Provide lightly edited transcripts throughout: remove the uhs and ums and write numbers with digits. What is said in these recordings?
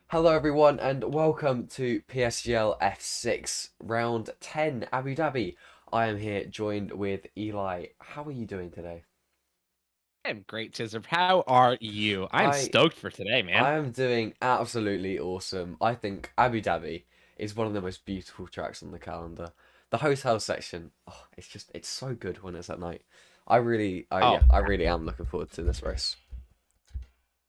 Hello everyone and welcome to PSGL F6 round 10 Abu Dhabi. I am here joined with Eli. How are you doing today? I'm great, Tizzer. How are you? I'm I stoked for today, man. I am doing absolutely awesome. I think Abu Dhabi is one of the most beautiful tracks on the calendar. The hotel section, it's so good when it's at night. Oh, I really am looking forward to this race.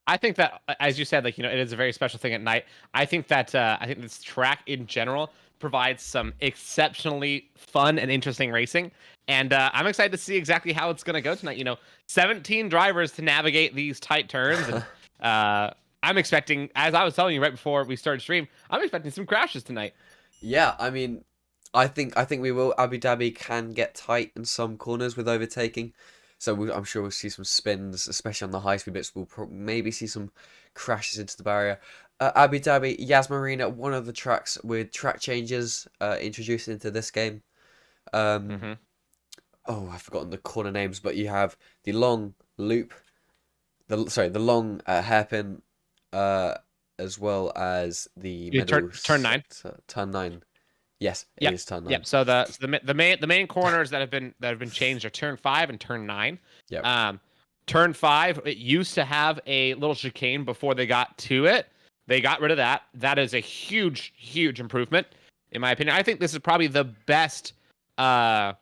I think that, as you said, it is a very special thing at night. I think this track in general provides some exceptionally fun and interesting racing, and I'm excited to see exactly how it's going to go tonight. 17 drivers to navigate these tight turns, and uh, I'm expecting, as I was telling you right before we started stream, I'm expecting some crashes tonight. Yeah, I think we will. Abu Dhabi can get tight in some corners with overtaking, so I'm sure we'll see some spins, especially on the high speed bits. We'll maybe see some crashes into the barrier. Abu Dhabi, Yas Marina, one of the tracks with track changes introduced into this game. Um, Hmm. I've forgotten the corner names, but you have the long loop, the long hairpin, uh, as well as the You middle turn 9. sector, turn 9. Yes, it Yep. is turn Yep. 9. So the main corners that have been changed are turn 5 and turn 9. Yep. Um, Turn 5, it used to have a little chicane before they got to it. They got rid of that. That is a huge, huge improvement, in my opinion. I think this is probably the best uh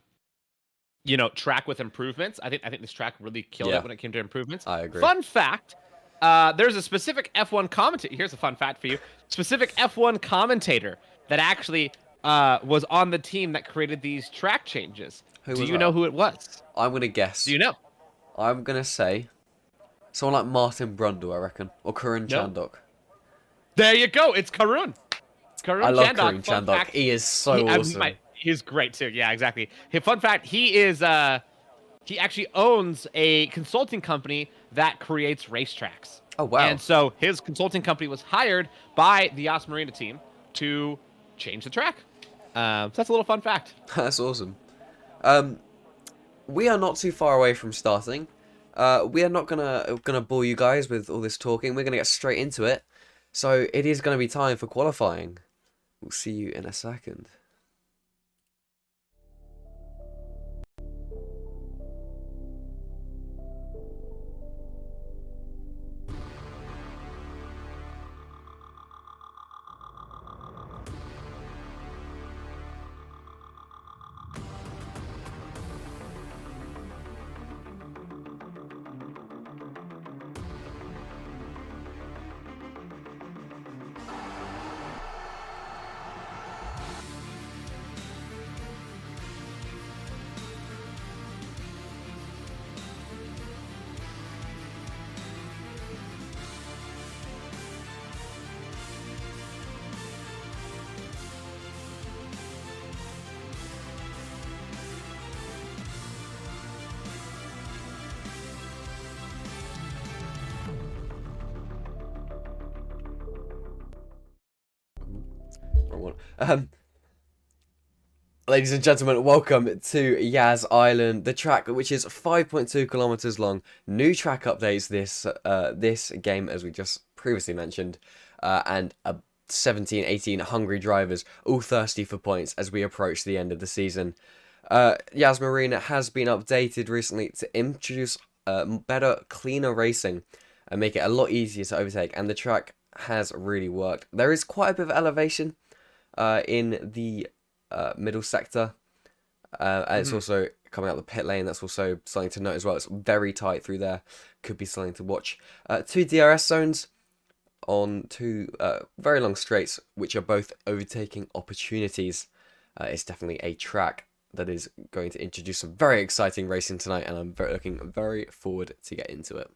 track with improvements. I think this track really killed it Yeah, when it came to improvements. I agree. Fun fact, there's a specific F1 commentator. Here's a fun fact for you. Specific F1 commentator that actually was on the team that created these track changes. Who Do was you know that? who it was? I'm gonna Do guess. you know? I'm gonna say someone like Martin Brundle, I reckon, or Karun No. Chandok. There you go. It's Karun. I Karun love Karun Chandok. Fun Chandok. fact. He is so awesome. He's great too. Yeah, exactly. Hey, fun fact. He actually owns a consulting company that creates racetracks. Oh And wow, so his consulting company was hired by the Yas Marina team to change the track. So that's a little fun fact. that's awesome. Um, we are not too far away from starting. We are not gonna bore you guys with all this talking. We're gonna get straight into it. So it is gonna be time for qualifying. We'll see you in a second. Wrong one. Ladies and gentlemen, welcome to Yas Island, the track which is 5.2 kilometers long. New track updates this game, as we just previously mentioned, and 17, 18 hungry drivers, all thirsty for points as we approach the end of the season. Yas Marina has been updated recently to introduce better, cleaner racing and make it a lot easier to overtake, and the track has really worked. There is quite a bit of elevation in the middle sector. And it's Hmm. also coming out the pit lane. That's also something to note as well. It's very tight through there. Could be something to watch. Two DRS zones on two very long straights, which are both overtaking opportunities. It's definitely a track that is going to introduce some very exciting racing tonight, and I'm looking very forward to get into it.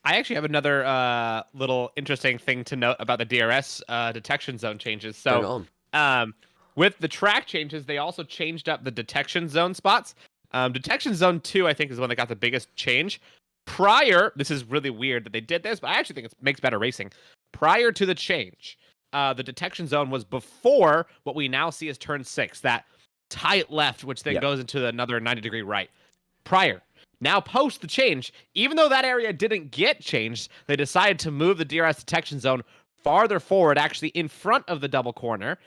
I actually have another little interesting thing to note about the DRS detection zone changes. Bring it So, on. um, with the track changes, they also changed up the detection zone spots. Detection zone 2, I think, is the one that got the biggest change. This is really weird that they did this, but I actually think it makes better racing. Prior to the change, the detection zone was before what we now see as turn 6, that tight left, which then Yeah. goes into another 90-degree right. Prior. Now, post the change, even though that area didn't get changed, they decided to move the DRS detection zone farther forward, actually in front of the double corner.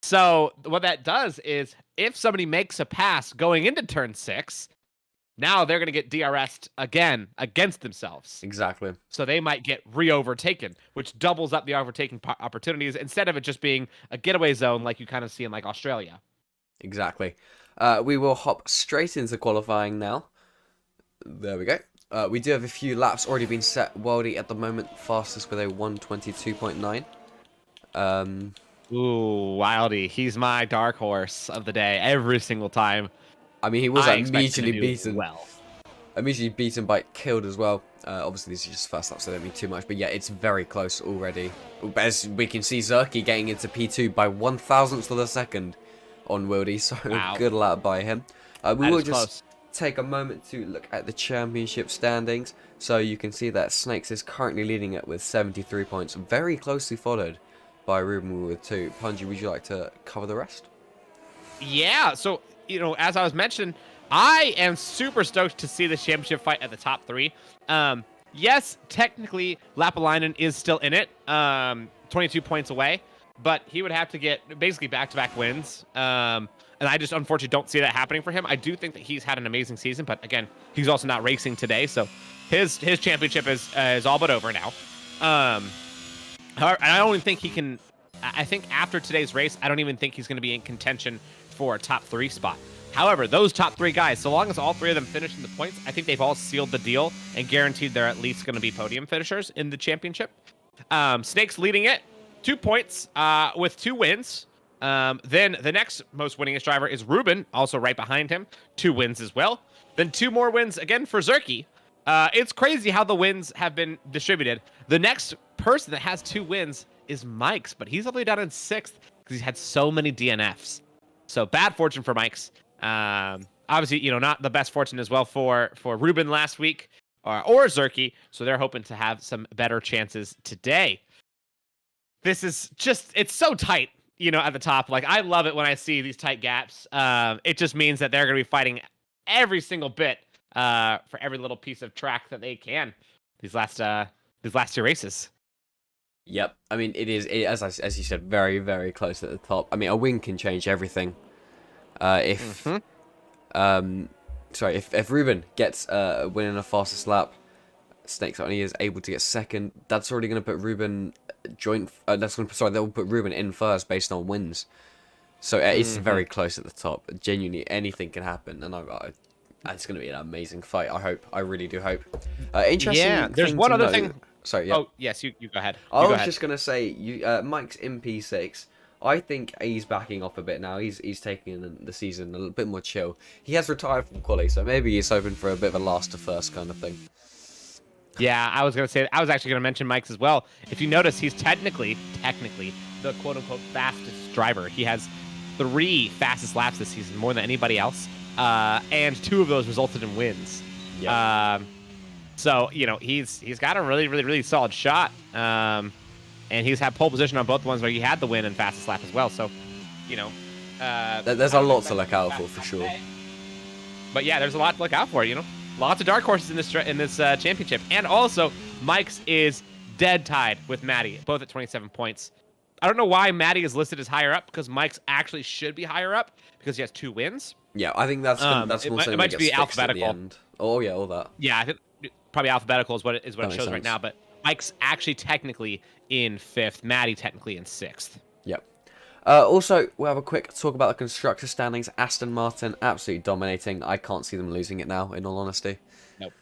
So what that does is if somebody makes a pass going into turn 6, now they're going to get DRS'd again against themselves. Exactly. So they might get re-overtaken, which doubles up the overtaking opportunities instead of it just being a getaway zone like you kind of see in like Australia. Exactly. We will hop straight into qualifying now. There we go. We do have a few laps already been set. Worldy at the moment fastest with a 122.9. Ooh, Wildy. He's my dark horse of the day every single time. I mean, he was immediately beaten. Well, Immediately beaten by killed as well. Obviously, this is just first lap, so don't mean too much. But yeah, it's very close already. As we can see, Zerky getting into P2 by 1,000th of a second on Wildy. So wow. Good lap by him. We will just close. take a moment to look at the championship standings. So you can see that Snakes is currently leading it with 73 points. Very closely followed by Ruben with 2. Punji, would you like to cover the rest? Yeah, so, as I was mentioning, I am super stoked to see the championship fight at the top 3. Yes, technically, Lapalainen is still in it, 22 points away, but he would have to get basically back-to-back wins. And I just unfortunately don't see that happening for him. I do think that he's had an amazing season, but again, he's also not racing today, so his championship is all but over now. However, I don't even think he can. I think after today's race, I don't even think he's going to be in contention for a top 3 spot. However, those top 3 guys, so long as all 3 of them finish in the points, I think they've all sealed the deal and guaranteed they're at least going to be podium finishers in the championship. Snakes leading it, 2 points with 2 wins. Then the next most winningest driver is Ruben, also right behind him, 2 wins as well. Then 2 more wins again for Zerky. It's crazy how the wins have been distributed. The next person that has 2 wins is Mike's, but he's only down in 6th because he's had so many DNFs. So bad fortune for Mike's. Obviously, not the best fortune as well for Ruben last week or Zerky. So they're hoping to have some better chances today. This is just, it's so tight, at the top. Like, I love it when I see these tight gaps. It just means that they're going to be fighting every single bit for every little piece of track that they can these last 2 races. Yep. I mean, as you said, very, very close at the top. I mean, a win can change everything. If Ruben gets a win in a fastest lap, Snakes only is able to get 2nd. That's already going to put Ruben that will put Ruben in 1st based on wins. So it's very close at the top. Genuinely, anything can happen, and it's going to be an amazing fight. I really do hope. Interesting. Yeah. There's one other thing. Sorry. Yeah. Oh yes, you go ahead. I was just going to say, Mike's in P6. I think he's backing off a bit now. He's taking the season a little bit more chill. He has retired from quali, so maybe he's hoping for a bit of a last to first kind of thing. Yeah, I was actually gonna mention Mike's as well. If you notice, he's technically the quote unquote fastest driver. He has 3 fastest laps this season, more than anybody else, and 2 of those resulted in wins. Yep. So he's got a really, really, really solid shot. And he's had pole position on both ones where he had the win and fastest lap as well. So, there's a lot to look out for sure. But yeah, there's a lot to look out for. Lots of dark horses in this championship, and also Mike's is dead tied with Maddie, both at 27 points. I don't know why Maddie is listed as higher up because Mike's actually should be higher up because he has 2 wins. Yeah, I think that's it might be alphabetical. Oh yeah, all that. Yeah, I think probably alphabetical is what it shows right now, but Mike's actually technically in 5th, Maddie technically in 6th. Yep. Also, we'll have a quick talk about the constructor standings. Aston Martin absolutely dominating. I can't see them losing it now, in all honesty. Nope.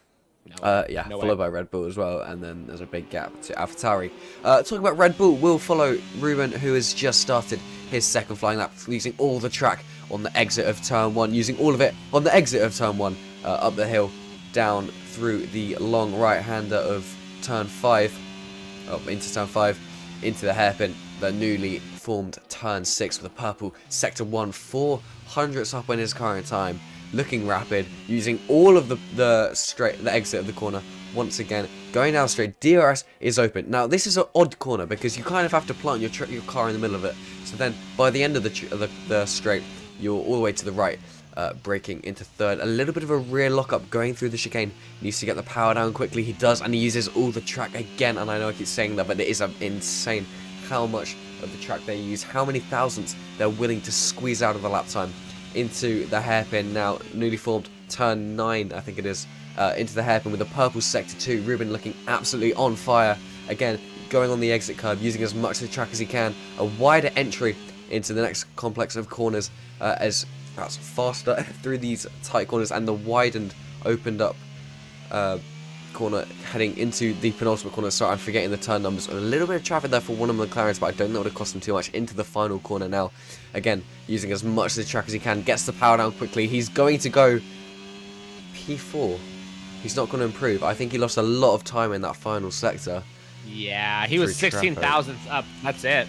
Followed by Red Bull as well, and then there's a big gap to AlphaTauri. Talking about Red Bull, we'll follow Ruben, who has just started his 2nd flying lap, using all the track on the exit of turn 1, using all of it on the exit of turn 1, up the hill, down through the long right-hander of turn 5, into turn 5, into the hairpin, the newly formed turn 6 with a purple sector 1, 400ths up in his current time, looking rapid, using all of the exit of the corner once again, going down straight. DRS is open. Now this is an odd corner because you kind of have to plant your car in the middle of it. So then by the end of the straight, you're all the way to the right. braking into third. A little bit of a rear lockup going through the chicane. Needs to get the power down quickly. He does, and he uses all the track again. And I know I keep saying that, but it is insane how much of the track they use, how many thousandths they're willing to squeeze out of the lap time into the hairpin. Now, newly formed turn 9, I think it is, into the hairpin with the purple sector 2. Ruben looking absolutely on fire. Again, going on the exit curve, using as much of the track as he can. A wider entry into the next complex of corners as that's faster through these tight corners, and the widened, opened up corner heading into the penultimate corner. Sorry, I'm forgetting the turn numbers. A little bit of traffic there for one of the McLarens, but I don't know what it cost him too much. Into the final corner now. Again, using as much of the track as he can. Gets the power down quickly. He's going to go P4. He's not going to improve. I think he lost a lot of time in that final sector. Yeah, he was 16 thousandths up. That's it.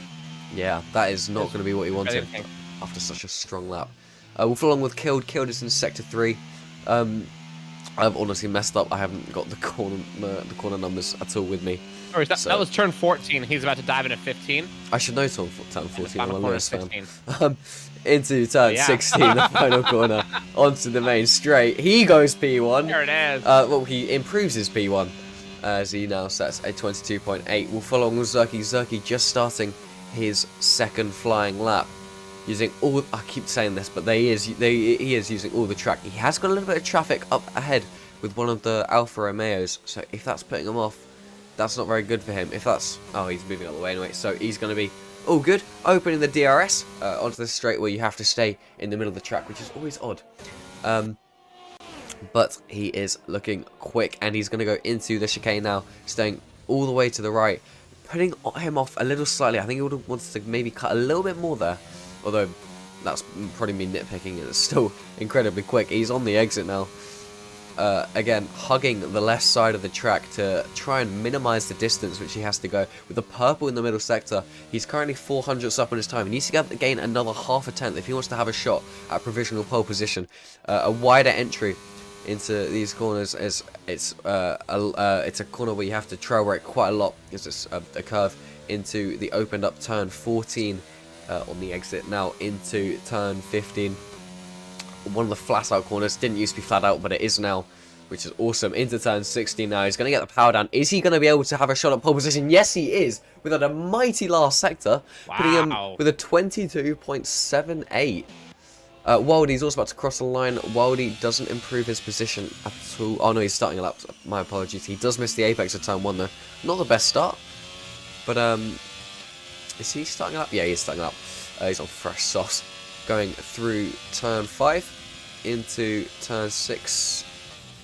Yeah, that is not going to be what he wanted after such a strong lap. We'll follow along with Killed. Killed is in sector 3. I've honestly messed up. I haven't got the corner numbers at all with me. Oh, that was turn 14. He's about to dive into 15. I should know turn 14. I'm a Lewis fan. Into turn 16, the final corner, onto the main straight. He goes P1. There it is. Well, he improves his P1 as he now sets a 22.8. We'll follow on with Zerky. Zerky just starting his second flying lap. Using all, I keep saying this, but he is using all the track. He has got a little bit of traffic up ahead with one of the Alfa Romeos, so if that's putting him off, that's not very good for him. If that's, oh, he's moving out of the way anyway, so he's going to be all good. Opening the DRS onto the straight where you have to stay in the middle of the track, which is always odd. But he is looking quick, and he's going to go into the chicane now, staying all the way to the right, putting him off a little slightly. I think he would have wanted to maybe cut a little bit more there. Although, that's probably me nitpicking, and it's still incredibly quick. He's on the exit now. Again, hugging the left side of the track to try and minimize the distance which he has to go. With the purple in the middle sector, he's currently 400ths up on his time. He needs to gain another half a tenth if he wants to have a shot at provisional pole position. A wider entry into these corners, as it's a corner where you have to trail brake quite a lot, because it's a curve into the opened up turn 14. On the exit now into turn 15. One of the flat out corners. Didn't used to be flat out, but it is now, which is awesome. Into turn 16 now. He's going to get the power down. Is he going to be able to have a shot at pole position? Yes, he is. With a mighty last sector. Wow. Putting him with a 22.78. Wildy's also about to cross the line. Wildy doesn't improve his position at all. Oh no, he's starting a lap. My apologies. He does miss the apex of turn 1 though. Not the best start. But is he starting up? Yeah, he's starting up. He's on fresh sauce. Going through turn 5 into turn 6.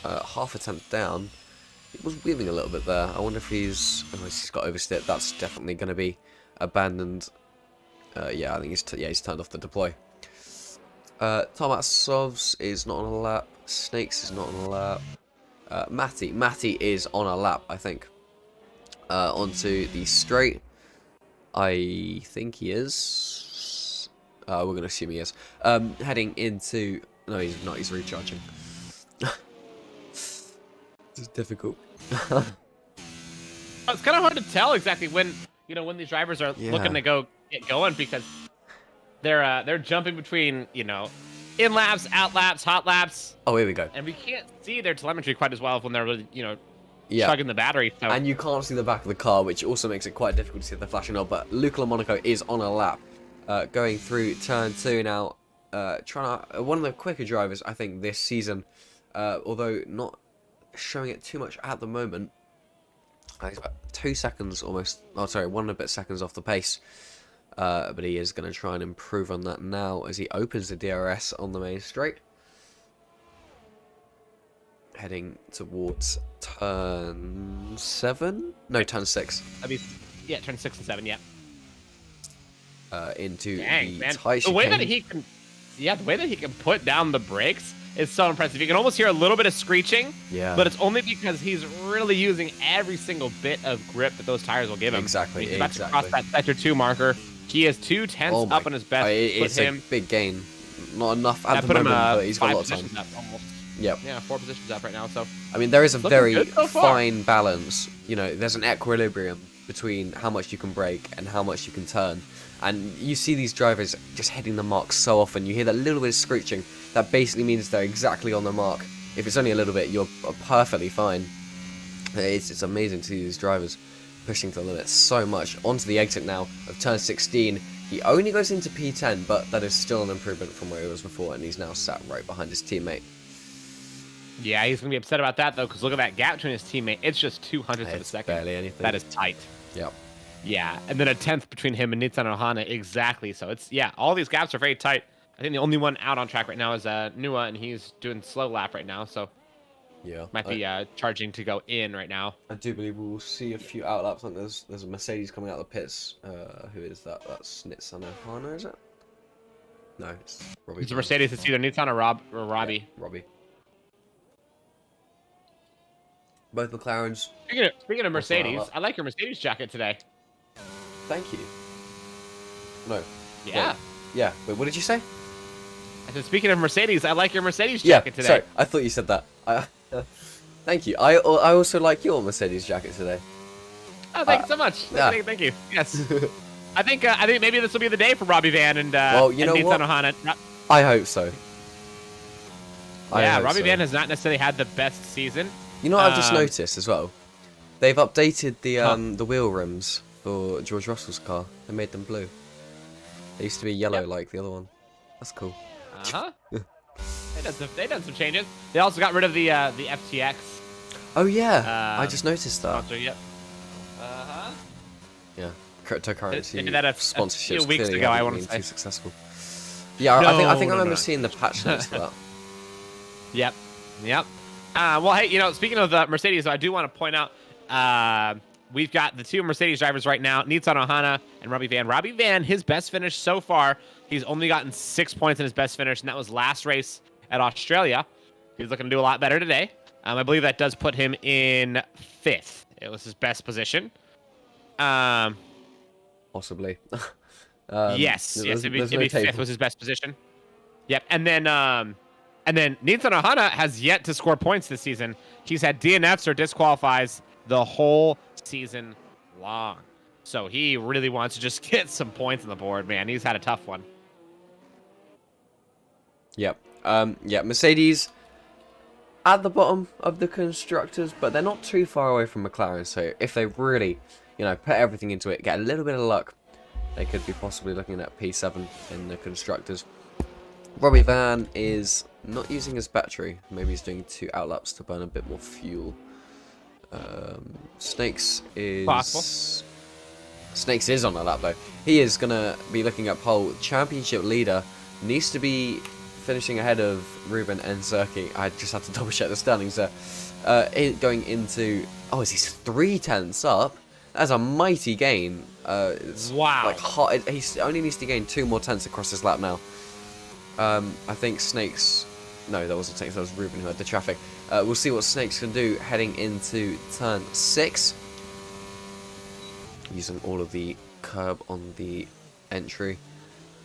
Half a tenth down. He was weaving a little bit there. I wonder if he's got overstepped. That's definitely going to be abandoned. Yeah, I think he's turned off the deploy. Tomat Sovs is not on a lap. Snakes is not on a lap. Matty is on a lap, I think. Onto the straight. I think he is. We're going to assume he is. Heading into... No, he's not. He's recharging. It's difficult. It's kind of hard to tell exactly when these drivers are looking to get going, because they're jumping between in laps, out laps, hot laps. Oh, here we go. And we can't see their telemetry quite as well when they're really chugging the battery. So. And you can't see the back of the car, which also makes it quite difficult to see the flashing knob. But Luca LaMonaco is on a lap, going through turn 2 now. One of the quicker drivers, I think, this season, although not showing it too much at the moment. He's about 2 seconds almost. Oh, sorry, 1 and a bit seconds off the pace. But he is going to try and improve on that now as he opens the DRS on the main straight. Heading towards turn 7? No, turn 6. Yeah, turn 6 and 7, yeah. Into Dang, the man. tight The way chicane. that he can put down the brakes is so impressive. You can almost hear a little bit of screeching, but it's only because he's really using every single bit of grip that those tires will give him. Exactly, He's about to cross that sector 2 marker. He has 2 tenths up on his best. It's a big gain. Not enough at the moment, but he's got a lot of time. Up almost. Yep. Yeah, 4 positions up right now. So I mean, there is a very so fine balance. There's an equilibrium between how much you can brake and how much you can turn. And you see these drivers just hitting the mark so often. You hear that little bit of screeching. That basically means they're exactly on the mark. If it's only a little bit, you're perfectly fine. It's amazing to see these drivers pushing to the limit so much. Onto the exit now of turn 16. He only goes into P10, but that is still an improvement from where he was before, and he's now sat right behind his teammate. Yeah, he's going to be upset about that, though, because look at that gap between his teammate. It's just 200ths of a second. Barely anything. That is tight. Yep. Yeah, and then a 10th between him and Nissan Ohana, exactly. So it's, yeah, all these gaps are very tight. I think the only one out on track right now is Nua, and he's doing slow lap right now, so yeah, might be charging to go in right now. I do believe we'll see a few outlaps. I think there's a Mercedes coming out of the pits. Who is that? That's Nissan Ohana, is it? No, it's Robbie. It's a Mercedes. It's either Nissan or Robbie. Yeah, Robbie. Both McLarens. Speaking of Mercedes, I like your Mercedes jacket today. Thank you. No. Yeah. Wait. Yeah. Wait, what did you say? I said, speaking of Mercedes, I like your Mercedes jacket today. Sorry, I thought you said that. Thank you. I also like your Mercedes jacket today. Oh, thank you so much. Yeah. Thank you. Yes. I think maybe this will be the day for Robbie Van and well, you know what? Ohana. I hope so. Yeah, Robbie Van has not necessarily had the best season. You know what I've just noticed as well? They've updated the wheel rims for George Russell's car. They made them blue. They used to be yellow like the other one. That's cool. Uh-huh. They done some changes. They also got rid of the FTX. Oh yeah, I just noticed that. Sponsor, yep. Uh-huh. Yeah, cryptocurrency They did that a sponsorships few weeks clearly ago, I haven't want been to say. too successful. Yeah, I think I remember seeing the patch notes for that. Yep. Well, hey, speaking of the Mercedes, I do want to point out we've got the two Mercedes drivers right now, Nissan Ohana and Robbie Van. Robbie Van, his best finish so far, he's only gotten 6 points in his best finish, and that was last race at Australia. He's looking to do a lot better today. I believe that does put him in 5th. It was his best position. Possibly. Yes, it'd be 5th was his best position. Yep, and then Nissan Ohana has yet to score points this season. He's had DNFs or disqualifies the whole season long. So he really wants to just get some points on the board, man. He's had a tough one. Yep. Yeah, Mercedes at the bottom of the constructors, but they're not too far away from McLaren. So if they really, put everything into it, get a little bit of luck, they could be possibly looking at P7 in the constructors. Robbie Van is not using his battery. Maybe he's doing 2 outlaps to burn a bit more fuel. Snakes is possible. Snakes is on a lap though. He is gonna be looking at pole. Championship leader needs to be finishing ahead of Ruben and Zerky. I just had to double check the standings there. Going into is he 3 tenths up? That's a mighty gain. Wow. Like hot. He only needs to gain 2 more tenths across his lap now. I think Snakes. No, that wasn't Snakes. That was Ruben who had the traffic. We'll see what Snakes can do heading into turn 6. Using all of the curb on the entry,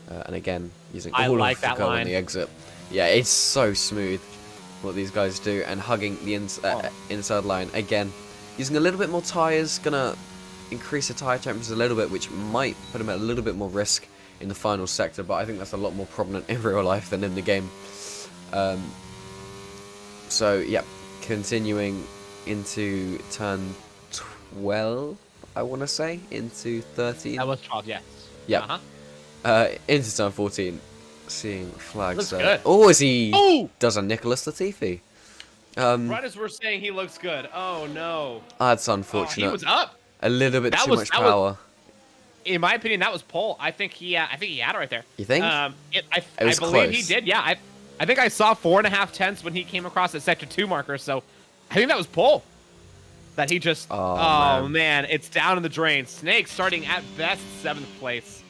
and again using all of the curb on the exit. Yeah, it's so smooth what these guys do, and hugging the inside line again. Using a little bit more tyres, gonna increase the tyre temperatures a little bit, which might put him at a little bit more risk in the final sector, but I think that's a lot more prominent in real life than in the game. So yeah, continuing into turn 12, I want to say, into 13. That was 12, yes. Yeah. Into turn 14, seeing flags. Looks good. Oh, as he does a Nicholas Latifi. Right as we're saying he looks good. Oh no. That's unfortunate. He was up. A little bit too much power. In my opinion, that was pole. I think he had it right there. You think? I was believe close. he did. Yeah, I think I saw 4.5 tenths when he came across the sector 2 marker. So I think that was pole. That he just. Oh man, it's down in the drain. Snake starting at best 7th place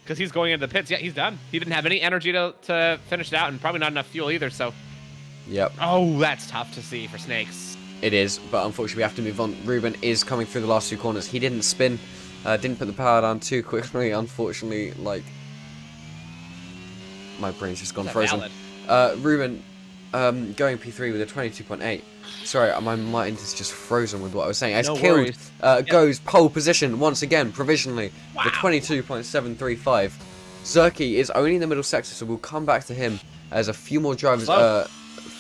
because he's going into the pits. Yeah, he's done. He didn't have any energy to finish it out, and probably not enough fuel either. So. Yep. Oh, that's tough to see for Snakes. It is, but unfortunately we have to move on. Ruben is coming through the last 2 corners. He didn't spin, didn't put the power down too quickly. Unfortunately, my brain's just gone frozen. Valid? Ruben going P3 with a 22.8. Sorry, my mind is just frozen with what I was saying. As No Killed worries. goes pole position once again, provisionally, Wow. with 22.735. Zerky is only in the middle sector, so we'll come back to him as a few more drivers Slow.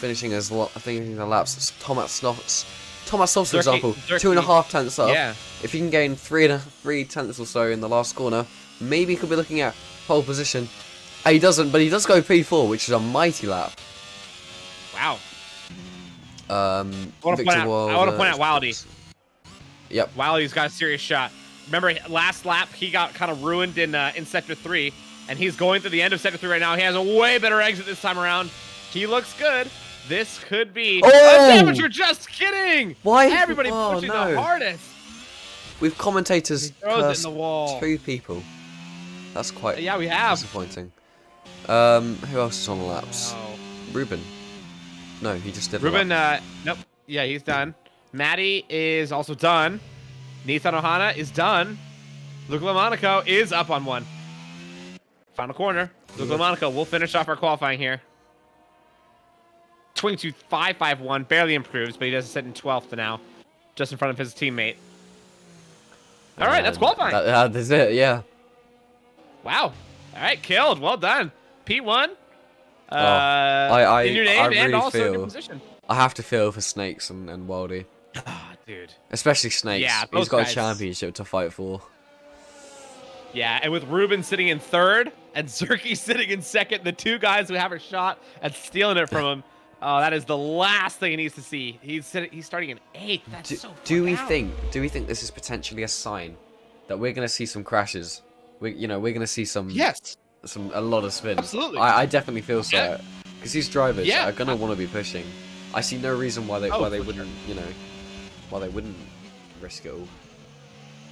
finishing as well. I think the laps. Thomas Snoffs, for Zerky- example, Zerky- 2.5 tenths up. Yeah. If you can gain 3 tenths or so in the last corner, maybe you could be looking at pole position. He doesn't, but he does go P4, which is a mighty lap. Wow. I want to point out Wildy. Yep. Wildy's got a serious shot. Remember, last lap, he got kind of ruined in Sector 3, and he's going through the end of Sector 3 right now. He has a way better exit this time around. He looks good. This could be a temperature. Just kidding. Why? Everybody pushing no. the hardest. With commentators Throws it cursed in the wall. 2 people. That's quite Yeah, we have. disappointing. Who else is on the laps? Oh. Ruben. No, he just did. Ruben, nope. Yeah, he's done. Maddie is also done. Nathan Ohana is done. Luke LaMonaco is up on 1. Final corner. Luke LaMonaco will finish off our qualifying here. 22.551, barely improves, but he does sit in 12th now, just in front of his teammate. All right, that's qualifying. That's it. Yeah. Wow. All right, Killed. Well done. P1. I in your name really and also in your feel- position. I have to feel for Snakes and Wildy. Ah, dude. Especially Snakes. Yeah, He's those got guys- a championship to fight for. Yeah, and with Ruben sitting in 3rd and Zerky sitting in 2nd, the 2 guys who have a shot at stealing it from him. Oh, that is the last thing he needs to see. He's starting in 8th. That's so Do we far out. think this is potentially a sign that we're gonna see some crashes? We're gonna see some Yes. a lot of spins. Absolutely. I definitely feel so. Yeah. Because these drivers Yeah. are gonna want to be pushing. I see no reason why they Oh, for wouldn't why they wouldn't risk it all.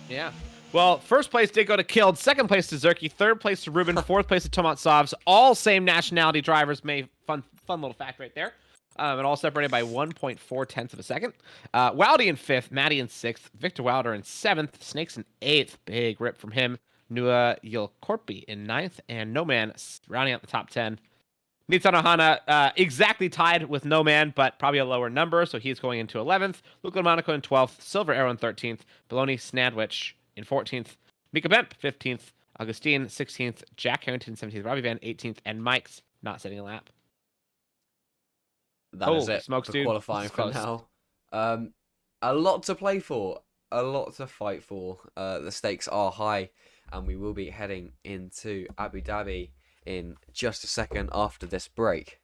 Yeah. Well, first place did go to Killed, second place to Zerky, third place to Ruben, fourth place to Tomatsovs. All same nationality drivers. Fun little fact right there. And all separated by 1.4 tenths of a second. Wildy in 5th, Maddie in 6th, Victor Wilder in 7th, Snakes in 8th. Big rip from him. Nua Yilkorpi in 9th, and No Man rounding out the top 10. Nitzan Ohana exactly tied with No Man, but probably a lower number, so he's going into 11th. Luke Monaco in 12th, Silver Arrow in 13th, Baloney Snadwich in 14th, Mika Bemp 15th, Augustine 16th, Jack Harrington 17th, Robbie Van 18th, and Mike's not setting a lap. That is it smokes, for dude. qualifying This is for close. now. A lot to play for, a lot to fight for. The stakes are high, and we will be heading into Abu Dhabi in just a second after this break.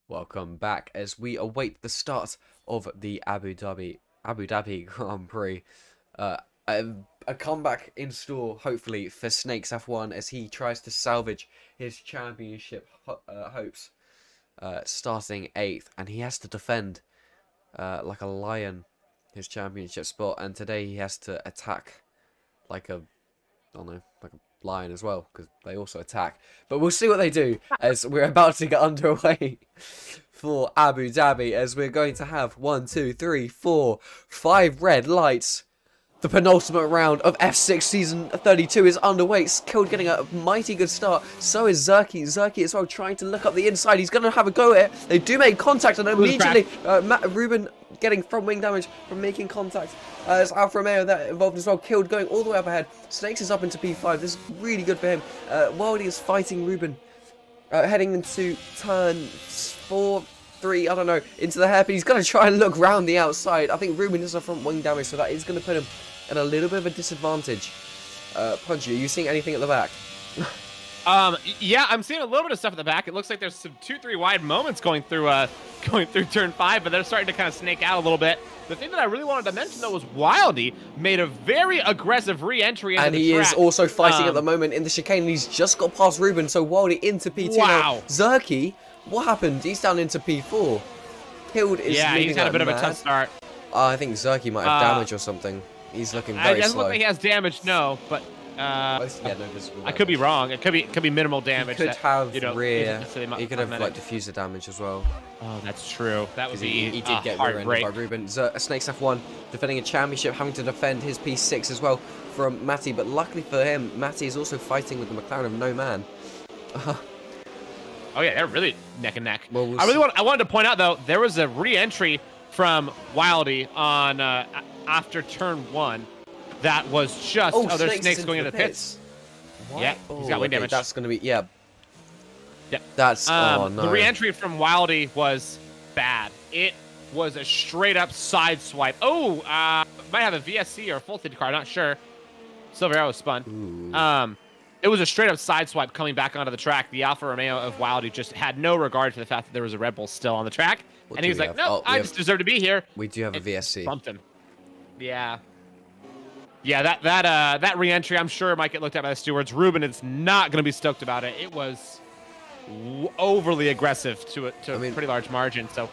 Welcome back as we await the start of the Abu Dhabi Grand Prix. A comeback in store, hopefully, for Snakes F1 as he tries to salvage his championship hopes. Starting 8th, and he has to defend like a lion his championship spot. And today he has to attack like a lion as well, because they also attack. But we'll see what they do as we're about to get underway for Abu Dhabi, as we're going to have 1, 2, 3, 4, 5 red lights. The penultimate round of F6 Season 32 is underway. Killed getting a mighty good start. So is Zerky. Zerky as well trying to look up the inside. He's going to have a go at it. They do make contact, and immediately Ruben getting front wing damage from making contact. There's Alfa Romeo that involved as well. Killed going all the way up ahead. Snakes is up into P5. This is really good for him. Wildy is fighting Ruben. Heading into turn 4, 3, I don't know, into the hairpin. He's going to try and look round the outside. I think Ruben is a front wing damage, so that is going to put him at a little bit of a disadvantage. Punchy, are you seeing anything at the back? Yeah, I'm seeing a little bit of stuff at the back. It looks like there's some 2-3 wide moments going through going through turn 5, but they're starting to kind of snake out a little bit. The thing that I really wanted to mention though was Wildy made a very aggressive re-entry into and the he track. is also fighting at the moment in the chicane. He's just got past Ruben, so Wildy into P2 Wow. now. Zerky, what happened? He's down into P4. Hild is Yeah, he's leading had a like bit of a mad. tough start. I think Zerky might have damage or something. He's looking It very doesn't slow. look like he has damage, no, but Yeah, no visible I could be damage. wrong. It could be minimal damage. He could have rear. isn't necessarily He could have like cosmetic. diffuser damage as well. Oh, that's true. That would be He did get hard rear-ended break. by Ruben. Snakes F1 defending a championship, having to defend his P6 as well from Matty. But luckily for him, Matty is also fighting with the McLaren of no man. Oh yeah, they're really neck and neck. Well, we'll I wanted to point out though, there was a re-entry from Wildy on after turn 1 that was just there's snakes going into the pits. What? Yeah, he's got wing damage. That's gonna be Yep. That's oh no. The re-entry from Wildy was bad. It was a straight up side swipe. Oh, might have a VSC or a full safety car, not sure. Silver Arrow spun. Ooh. It was a straight up side swipe coming back onto the track. The Alfa Romeo of Wildy just had no regard for the fact that there was a Red Bull still on the track. What And do he was we like, have? no, Oh, I just deserve to be here. We do have a It VSC. Bumped him. Yeah. Yeah, that re-entry, I'm sure might get looked at by the stewards. Ruben is not going to be stoked about it. It was overly aggressive to a pretty large margin. So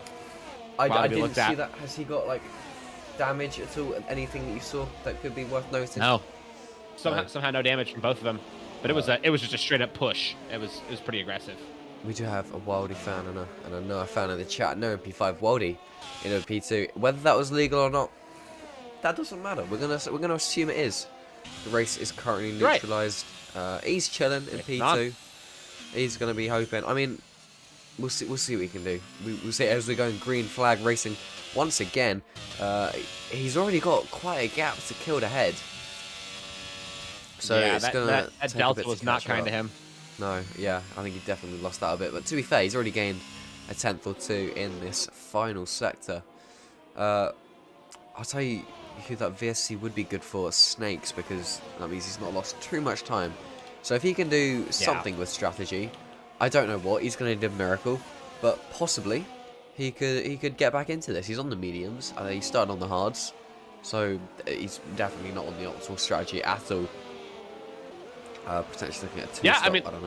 I Wildy didn't looked see at. that. Has he got like damage at all? Anything that you saw that could be worth noting? No. Somehow no damage from both of them. But it was just a straight up push. It was pretty aggressive. We do have a Wildy fan and a Noah fan in the chat. No P5 Wildy in a P2. Whether that was legal or not, that doesn't matter. We're gonna assume it is. The race is currently neutralized. He's chilling in P2. not. He's gonna be hoping. I mean, we'll see what we can do. We'll see as we're going green flag racing once again. He's already got quite a gap to kill ahead. So yeah, it's that gonna take a Delta bit to was not catch kind up. to him. No, yeah, I think he definitely lost that a bit. But to be fair, he's already gained a tenth or two in this final sector. I'll tell you who that VSC would be good for, Snakes, because that means he's not lost too much time. So if he can do something with strategy, I don't know what, he's going to do a miracle, but possibly he could get back into this. He's on the mediums, he started on the hards, so he's definitely not on the optimal strategy at all. Potentially looking at a two-stop, I mean, I don't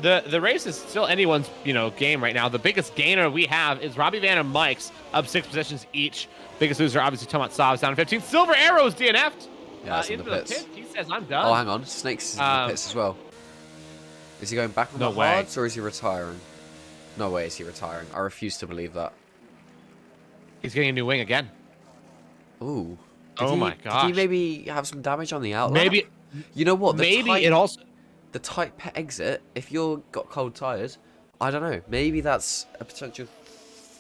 know. The race is still anyone's game right now. The biggest gainer we have is Robbie Van and Mike's up 6 positions each. Biggest loser obviously Tomat Sav's down 15. Silver Arrow's DNF'd. Yeah, that's in into the pits. pit. He says I'm done. Oh, hang on, Snakes is in the pits as well. Is he going back on No the way. hards or is he retiring? No way is he retiring. I refuse to believe that. He's getting a new wing again. Ooh. Oh my Did gosh. he maybe have some damage on the outlap? Maybe. You know what? The tight pit exit. If you're got cold tires, I don't know. Maybe that's a potential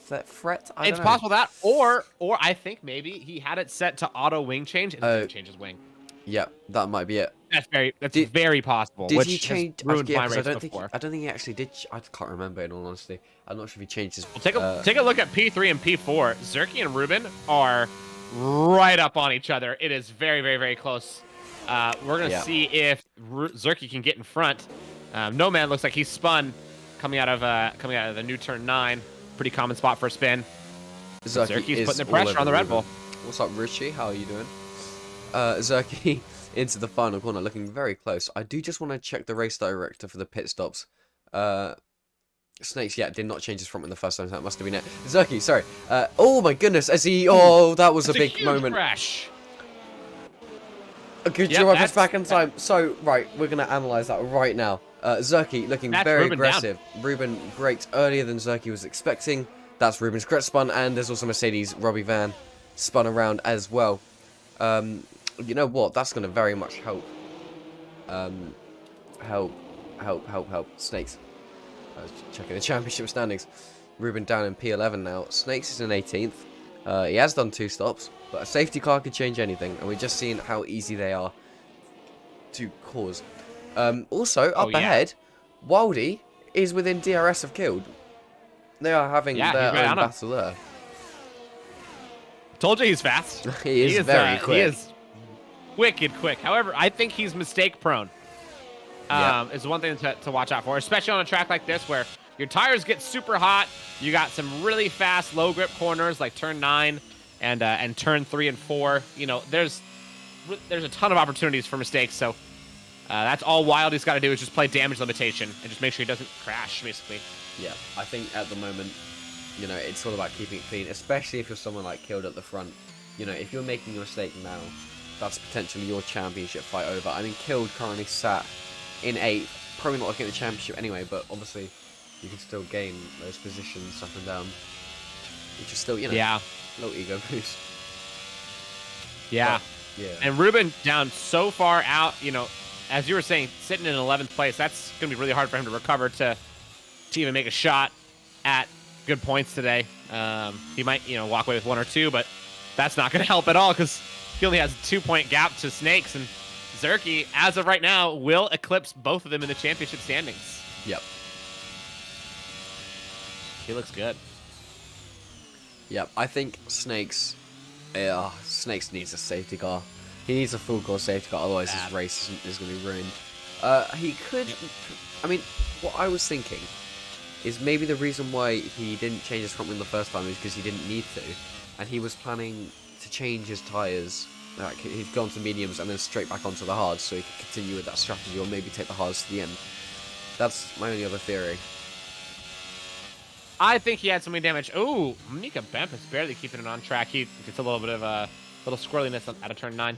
threat. I don't It's know. possible that, or I think maybe he had it set to auto wing change and didn't change his wing. Yeah, that might be it. That's very possible. Did which he change? has ruined Yeah, my 'cause race I don't before. think he actually did. I can't remember in all honesty. I'm not sure if he changed his. Well, take a look at P3 and P4. Zerky and Ruben are right up on each other. It is very close. We're gonna see if Zerky can get in front. No Man looks like he's spun coming out of the new turn 9. Pretty common spot for a spin. Zerky's putting the pressure on the Red Bull. What's up, Richie? How are you doing? Zerky into the final corner, looking very close. I do just want to check the race director for the pit stops. Snakes, did not change his front in the first time, so that must have been it. Zerky, sorry. Oh my goodness, as he... Oh, that was a big huge moment. Crash. A good drive us back in time. So, right, we're going to analyse that right now. Zerky looking very aggressive. Ruben braked earlier than Zerky was expecting. That's Ruben's correct spun, and there's also Mercedes, Robbie Van, spun around as well. You know what? That's going to very much help. Help. Snakes. Checking the championship standings. Ruben down in P11 now. Snakes is in 18th. He has done 2 stops, but a safety car could change anything, and we're just seeing how easy they are to cause. Also, up ahead, Wildy is within DRS of Killed. They are having their own battle there. Told you he's fast. He is very quick. He is wicked quick. However, I think he's mistake prone. Yeah. is one thing to watch out for, especially on a track like this where your tires get super hot. You got some really fast low grip corners like turn 9 and turn 3 and 4. You know, there's a ton of opportunities for mistakes. So that's all Wildy's got to do is just play damage limitation and just make sure he doesn't crash, basically. Yeah, I think at the moment, you know, it's all about keeping it clean, especially if you're someone like Killed at the front. You know, if you're making a mistake now, that's potentially your championship fight over. I mean, Killed currently sat in 8th, probably not looking at the championship anyway, but obviously you can still gain those positions up and down, which is still, you know, Yeah. low ego boost. Yeah. But, yeah. And Ruben down so far out, you know, as you were saying, sitting in 11th place, that's going to be really hard for him to recover to even make a shot at good points today. He might, you know, walk away with 1 or 2, but that's not going to help at all because he only has a 2-point gap to Snakes, and Zerky, as of right now, will eclipse both of them in the championship standings. Yep. He looks good. Yep. I think Snakes needs a safety car. He needs a full core safety car, otherwise his race is going to be ruined. He could. I mean, what I was thinking is maybe the reason why he didn't change his front wing the first time is because he didn't need to, and he was planning to change his tyres. Like he'd gone to mediums and then straight back onto the hards, so he could continue with that strategy, or maybe take the hards to the end. That's my only other theory. I think he had so many damage. Ooh, Mika Bemp is barely keeping it on track. He gets a little bit of a little squirreliness out of turn 9.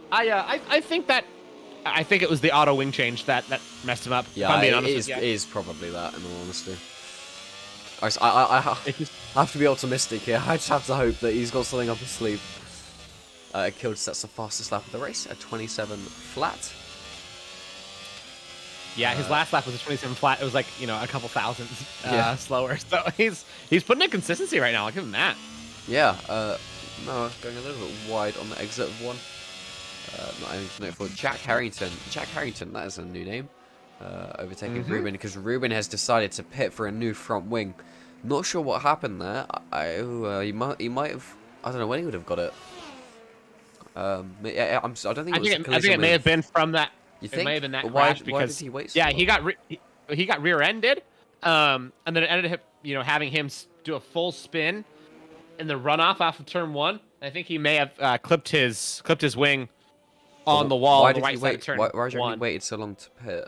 I think it was the auto wing change that messed him up. Yeah, I'm being honest it is probably that, in all honesty. I have to be optimistic here. I just have to hope that he's got something up his sleeve. Killed sets the fastest lap of the race at 27 flat. Yeah, his last lap was a 27 flat. It was like, you know, a couple thousandths slower. So he's putting in consistency right now. I'll give him that. Yeah, no, going a little bit wide on the exit of 1. Not anything to note for Jack Harrington. Jack Harrington, that is a new name. Overtaking Ruben, because Ruben has decided to pit for a new front wing. Not sure what happened there. He might have. I don't know when he would have got it. I don't think it was a collision I think it may have been from that. You think? It may have been that Why crash because did he wait so yeah, long? he got rear-ended, and then it ended up, you know, having him do a full spin in the runoff off of turn 1. I think he may have clipped his wing on the wall on the right side of turn why did he 1. waited so long to pit?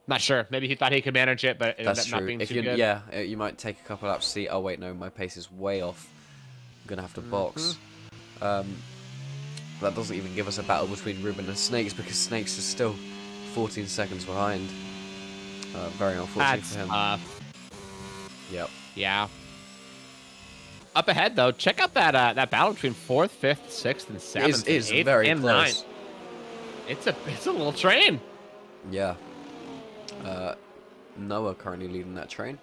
Not sure. Maybe he thought he could manage it, but it That's ended up not true. being If too you, good. yeah, you might take a couple laps, see, oh wait, no, my pace is way off. I'm gonna have to box. That doesn't even give us a battle between Ruben and Snakes, because Snakes is still 14 seconds behind. Very unfortunate That's for him. tough. Yep. Yeah. Up ahead though, check out that battle between 4th, 5th, 6th, and 7th. It is 8th, very and close. 9th. It's a little train. Yeah. Noah currently leading that train.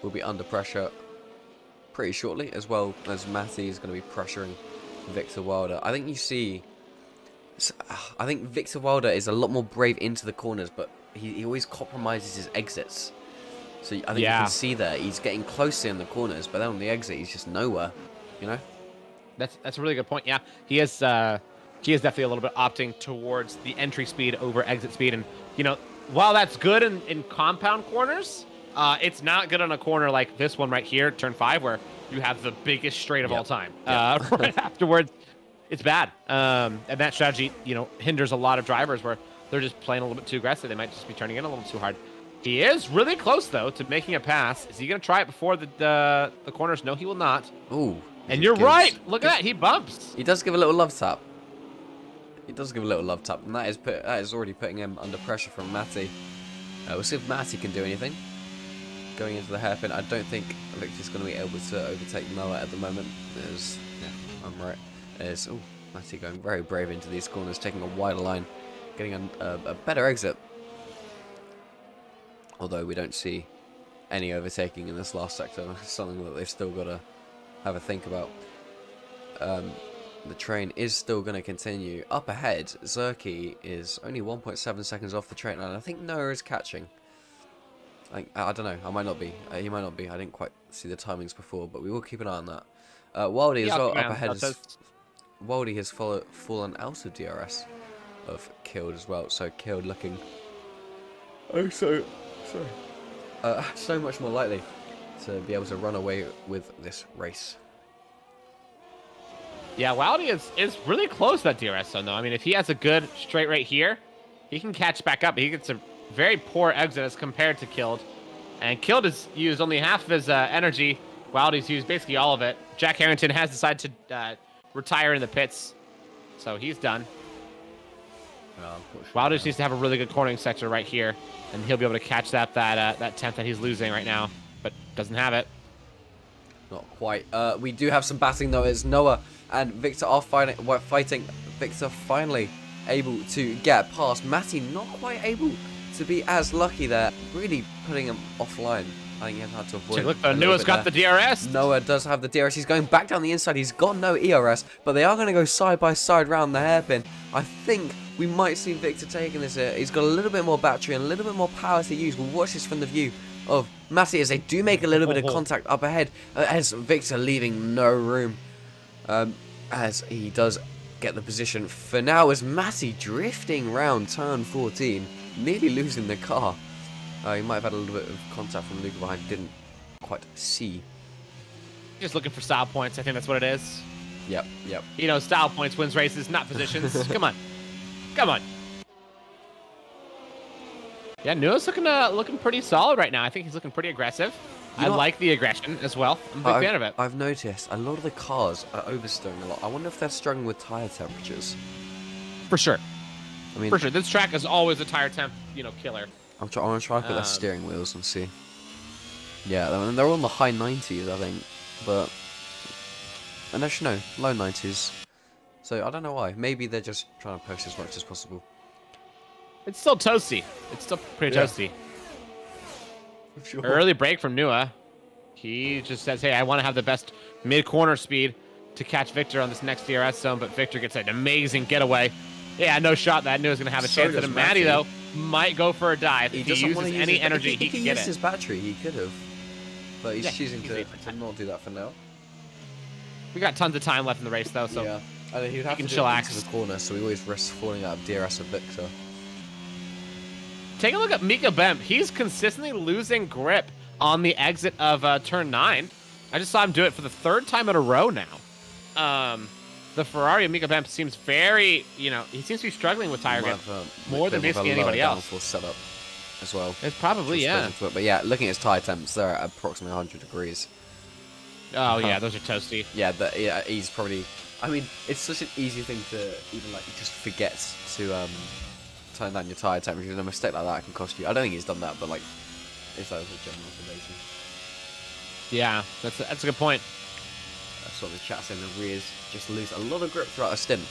Will be under pressure pretty shortly, as well as Matty is going to be pressuring Victor Wilder. I think you see. I think Victor Wilder is a lot more brave into the corners, but he always compromises his exits. So I think you can see there he's getting closer in the corners, but then on the exit he's just nowhere. You know. That's a really good point. Yeah, he is definitely a little bit opting towards the entry speed over exit speed, and you know, while that's good in compound corners, it's not good on a corner like this one right here, turn 5, where you have the biggest straight of all time. Right afterwards, it's bad. And that strategy, you know, hinders a lot of drivers where they're just playing a little bit too aggressive. They might just be turning in a little too hard. He is really close though to making a pass. Is he going to try it before the corners? No, he will not. Ooh. And you're right. Look at that. He bumps. He does give a little love tap. He does give a little love tap, and that is already putting him under pressure from Matty. We'll see if Matty can do anything. Going into the hairpin, I don't think Victor's going to be able to overtake Noah at the moment. I'm right. Matty going very brave into these corners, taking a wider line, getting a better exit. Although we don't see any overtaking in this last sector, something that they've still got to have a think about. The train is still going to continue. Up ahead, Zerky is only 1.7 seconds off the train line. I think Noah is catching. I don't know. I might not be. He might not be. I didn't quite see the timings before, but we will keep an eye on that. Wildy as well up ahead. Wildy has fallen out of DRS. of Killed as well. So Killed looking so much more likely to be able to run away with this race. Yeah, Wildy is really close to that DRS zone, though. I mean, if he has a good straight right here, he can catch back up. He gets a very poor exit as compared to Killed. And Killed has used only half of his energy. Wildy's used basically all of it. Jack Harrington has decided to retire in the pits, so he's done. Wilder just needs to have a really good cornering sector right here, and he'll be able to catch that 10th that he's losing right now, but doesn't have it. Not quite. We do have some batting though. It's Noah and Victor are fighting. Victor finally able to get past. Matty not quite able to be as lucky there. Really putting him offline. I think he had to avoid. Look, Noah's got the DRS. Noah does have the DRS. He's going back down the inside. He's got no ERS, but they are going to go side by side round the hairpin. I think we might see Victor taking this here. He's got a little bit more battery and a little bit more power to use. We'll watch this from the view of Matty as they do make a little bit of contact up ahead, as Victor leaving no room, as he does get the position for now, as Matty drifting round turn 14, nearly losing the car. He might have had a little bit of contact from Luca behind, didn't quite see. Just looking for style points. I think that's what it is. Yep. You know, style points wins races, not positions. Come on. Yeah, Noah's looking pretty solid right now. I think he's looking pretty aggressive. I like the aggression as well. I'm a big fan of it. I've noticed a lot of the cars are oversteering a lot. I wonder if they're struggling with tire temperatures. For sure. I mean, for sure. This track is always a tire temp, killer. I'm gonna try to put their steering wheels and see. Yeah, they're all in the high 90s, I think, but and actually no, low 90s. So I don't know why. Maybe they're just trying to push as much as possible. It's still toasty. It's still pretty toasty. Sure. Early break from Nua. He just says, hey, I want to have the best mid-corner speed to catch Victor on this next DRS zone, but Victor gets an amazing getaway. Yeah, no shot that Nua's going to have a chance at him. Matty, though, might go for a dive. If he uses any energy, he can get it. If he used his battery, he could have. But he's choosing to not do that for now. We got tons of time left in the race, though, so yeah. And he would have to chillax into the corner, so he always risks falling out of DRS of Victor. Take a look at Mika Bemp. He's consistently losing grip on the exit of turn 9. I just saw him do it for the 3rd time in a row now. The Ferrari of Mika Bemp seems very, he seems to be struggling with tire grip more than basically anybody else. Setup as well. It's probably, yeah. But yeah, looking at his tire temps, they're at approximately 100 degrees. Oh, yeah, those are toasty. Yeah, he's probably... I mean, it's such an easy thing to even, just forget to turn down your tire temperature, and a mistake like that can cost you. I don't think he's done that, but, it's a general observation. Yeah, that's a good point. That's what the chat saying. The rears just lose a lot of grip throughout a stint.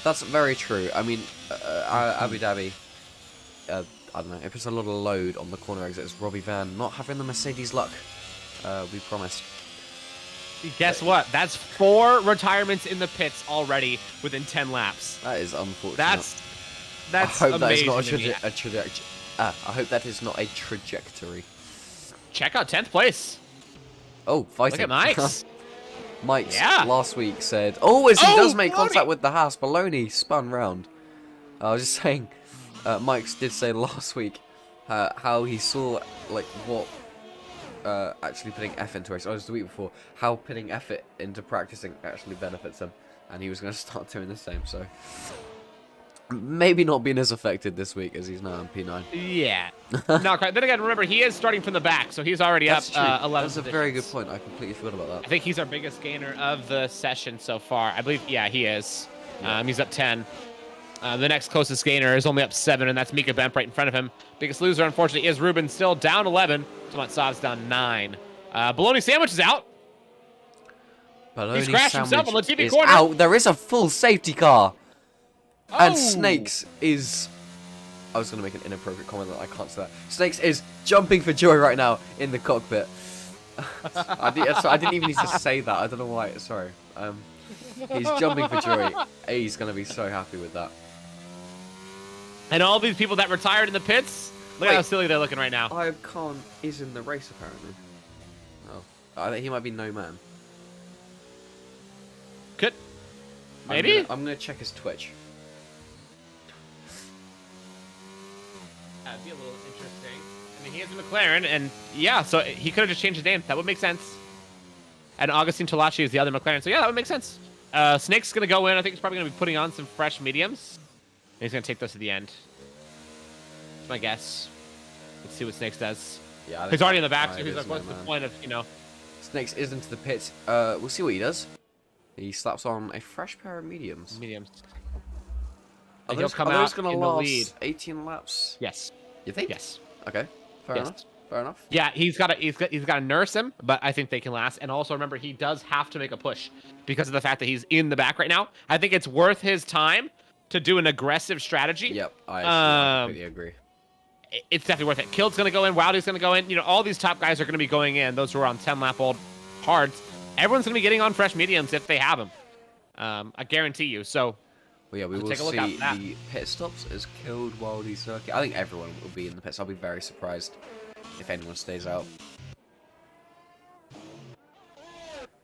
That's very true. I mean, Abu Dhabi, I don't know, if it's a lot of load on the corner exits, Robbie Van not having the Mercedes luck we promised. Guess what? That's 4 retirements in the pits already within 10 laps. That is unfortunate. That's I hope amazing. That is not a trajectory. I hope that is not a trajectory. Check out 10th place. Oh, fighting. Look at Mike's. Mike's last week said, he does make contact with the Haas. Baloney spun round. I was just saying, Mike's did say last week how he saw, what actually putting effort into race. I was the week before, how putting effort into practicing actually benefits him. And he was going to start doing the same, so... Maybe not being as affected this week as he's now on P9. Yeah. Not quite. Then again, remember, he is starting from the back, so he's already up 11 That's a very good point. I completely forgot about that. I think he's our biggest gainer of the session so far. I believe, he is. He's up 10. The next closest gainer is only up 7, and that's Mika Bemp right in front of him. Biggest loser, unfortunately, is Ruben, still down 11. Sav's down 9. Bologna Sandwich is out. He scratched himself on the TV corner. Out. There is a full safety car. And Snakes is... I was going to make an inappropriate comment that I can't say that. Snakes is jumping for joy right now in the cockpit. I didn't even need to say that. I don't know why. Sorry. He's jumping for joy. He's going to be so happy with that. And all these people that retired in the pits, look at how silly they're looking right now. Ayub Khan is in the race, apparently. Oh. I think he might be no man. Could. Maybe? I'm going to check his Twitch. That'd be a little interesting. I mean, he has a McLaren, and yeah, so he could have just changed his name. That would make sense. And Augustine Tolachi is the other McLaren, so yeah, that would make sense. Snake's gonna go in. I think he's probably gonna be putting on some fresh mediums. And he's gonna take those to the end. That's my guess. Let's see what Snakes does. Yeah, he's already in the back, so he's like, what's the point of, Snakes is into the pits. We'll see what he does. He slaps on a fresh pair of mediums. Mediums. Are he'll those, come are out those gonna in the last lead. 18 laps? Yes. You think? Yes. Okay. Fair Yes. enough. Fair enough. Yeah, he's got to nurse him, but I think they can last. And also remember, he does have to make a push because of the fact that he's in the back right now. I think it's worth his time to do an aggressive strategy. Yep, I completely agree. It's definitely worth it. Killed's gonna go in. Wildy's gonna go in. All these top guys are gonna be going in. Those who are on 10-lap-old hards. Everyone's gonna be getting on fresh mediums if they have them. I guarantee you. So. Well, yeah, we will take a look see at the pit stops as Killed, Wildy, Circuit. I think everyone will be in the pits. I'll be very surprised if anyone stays out.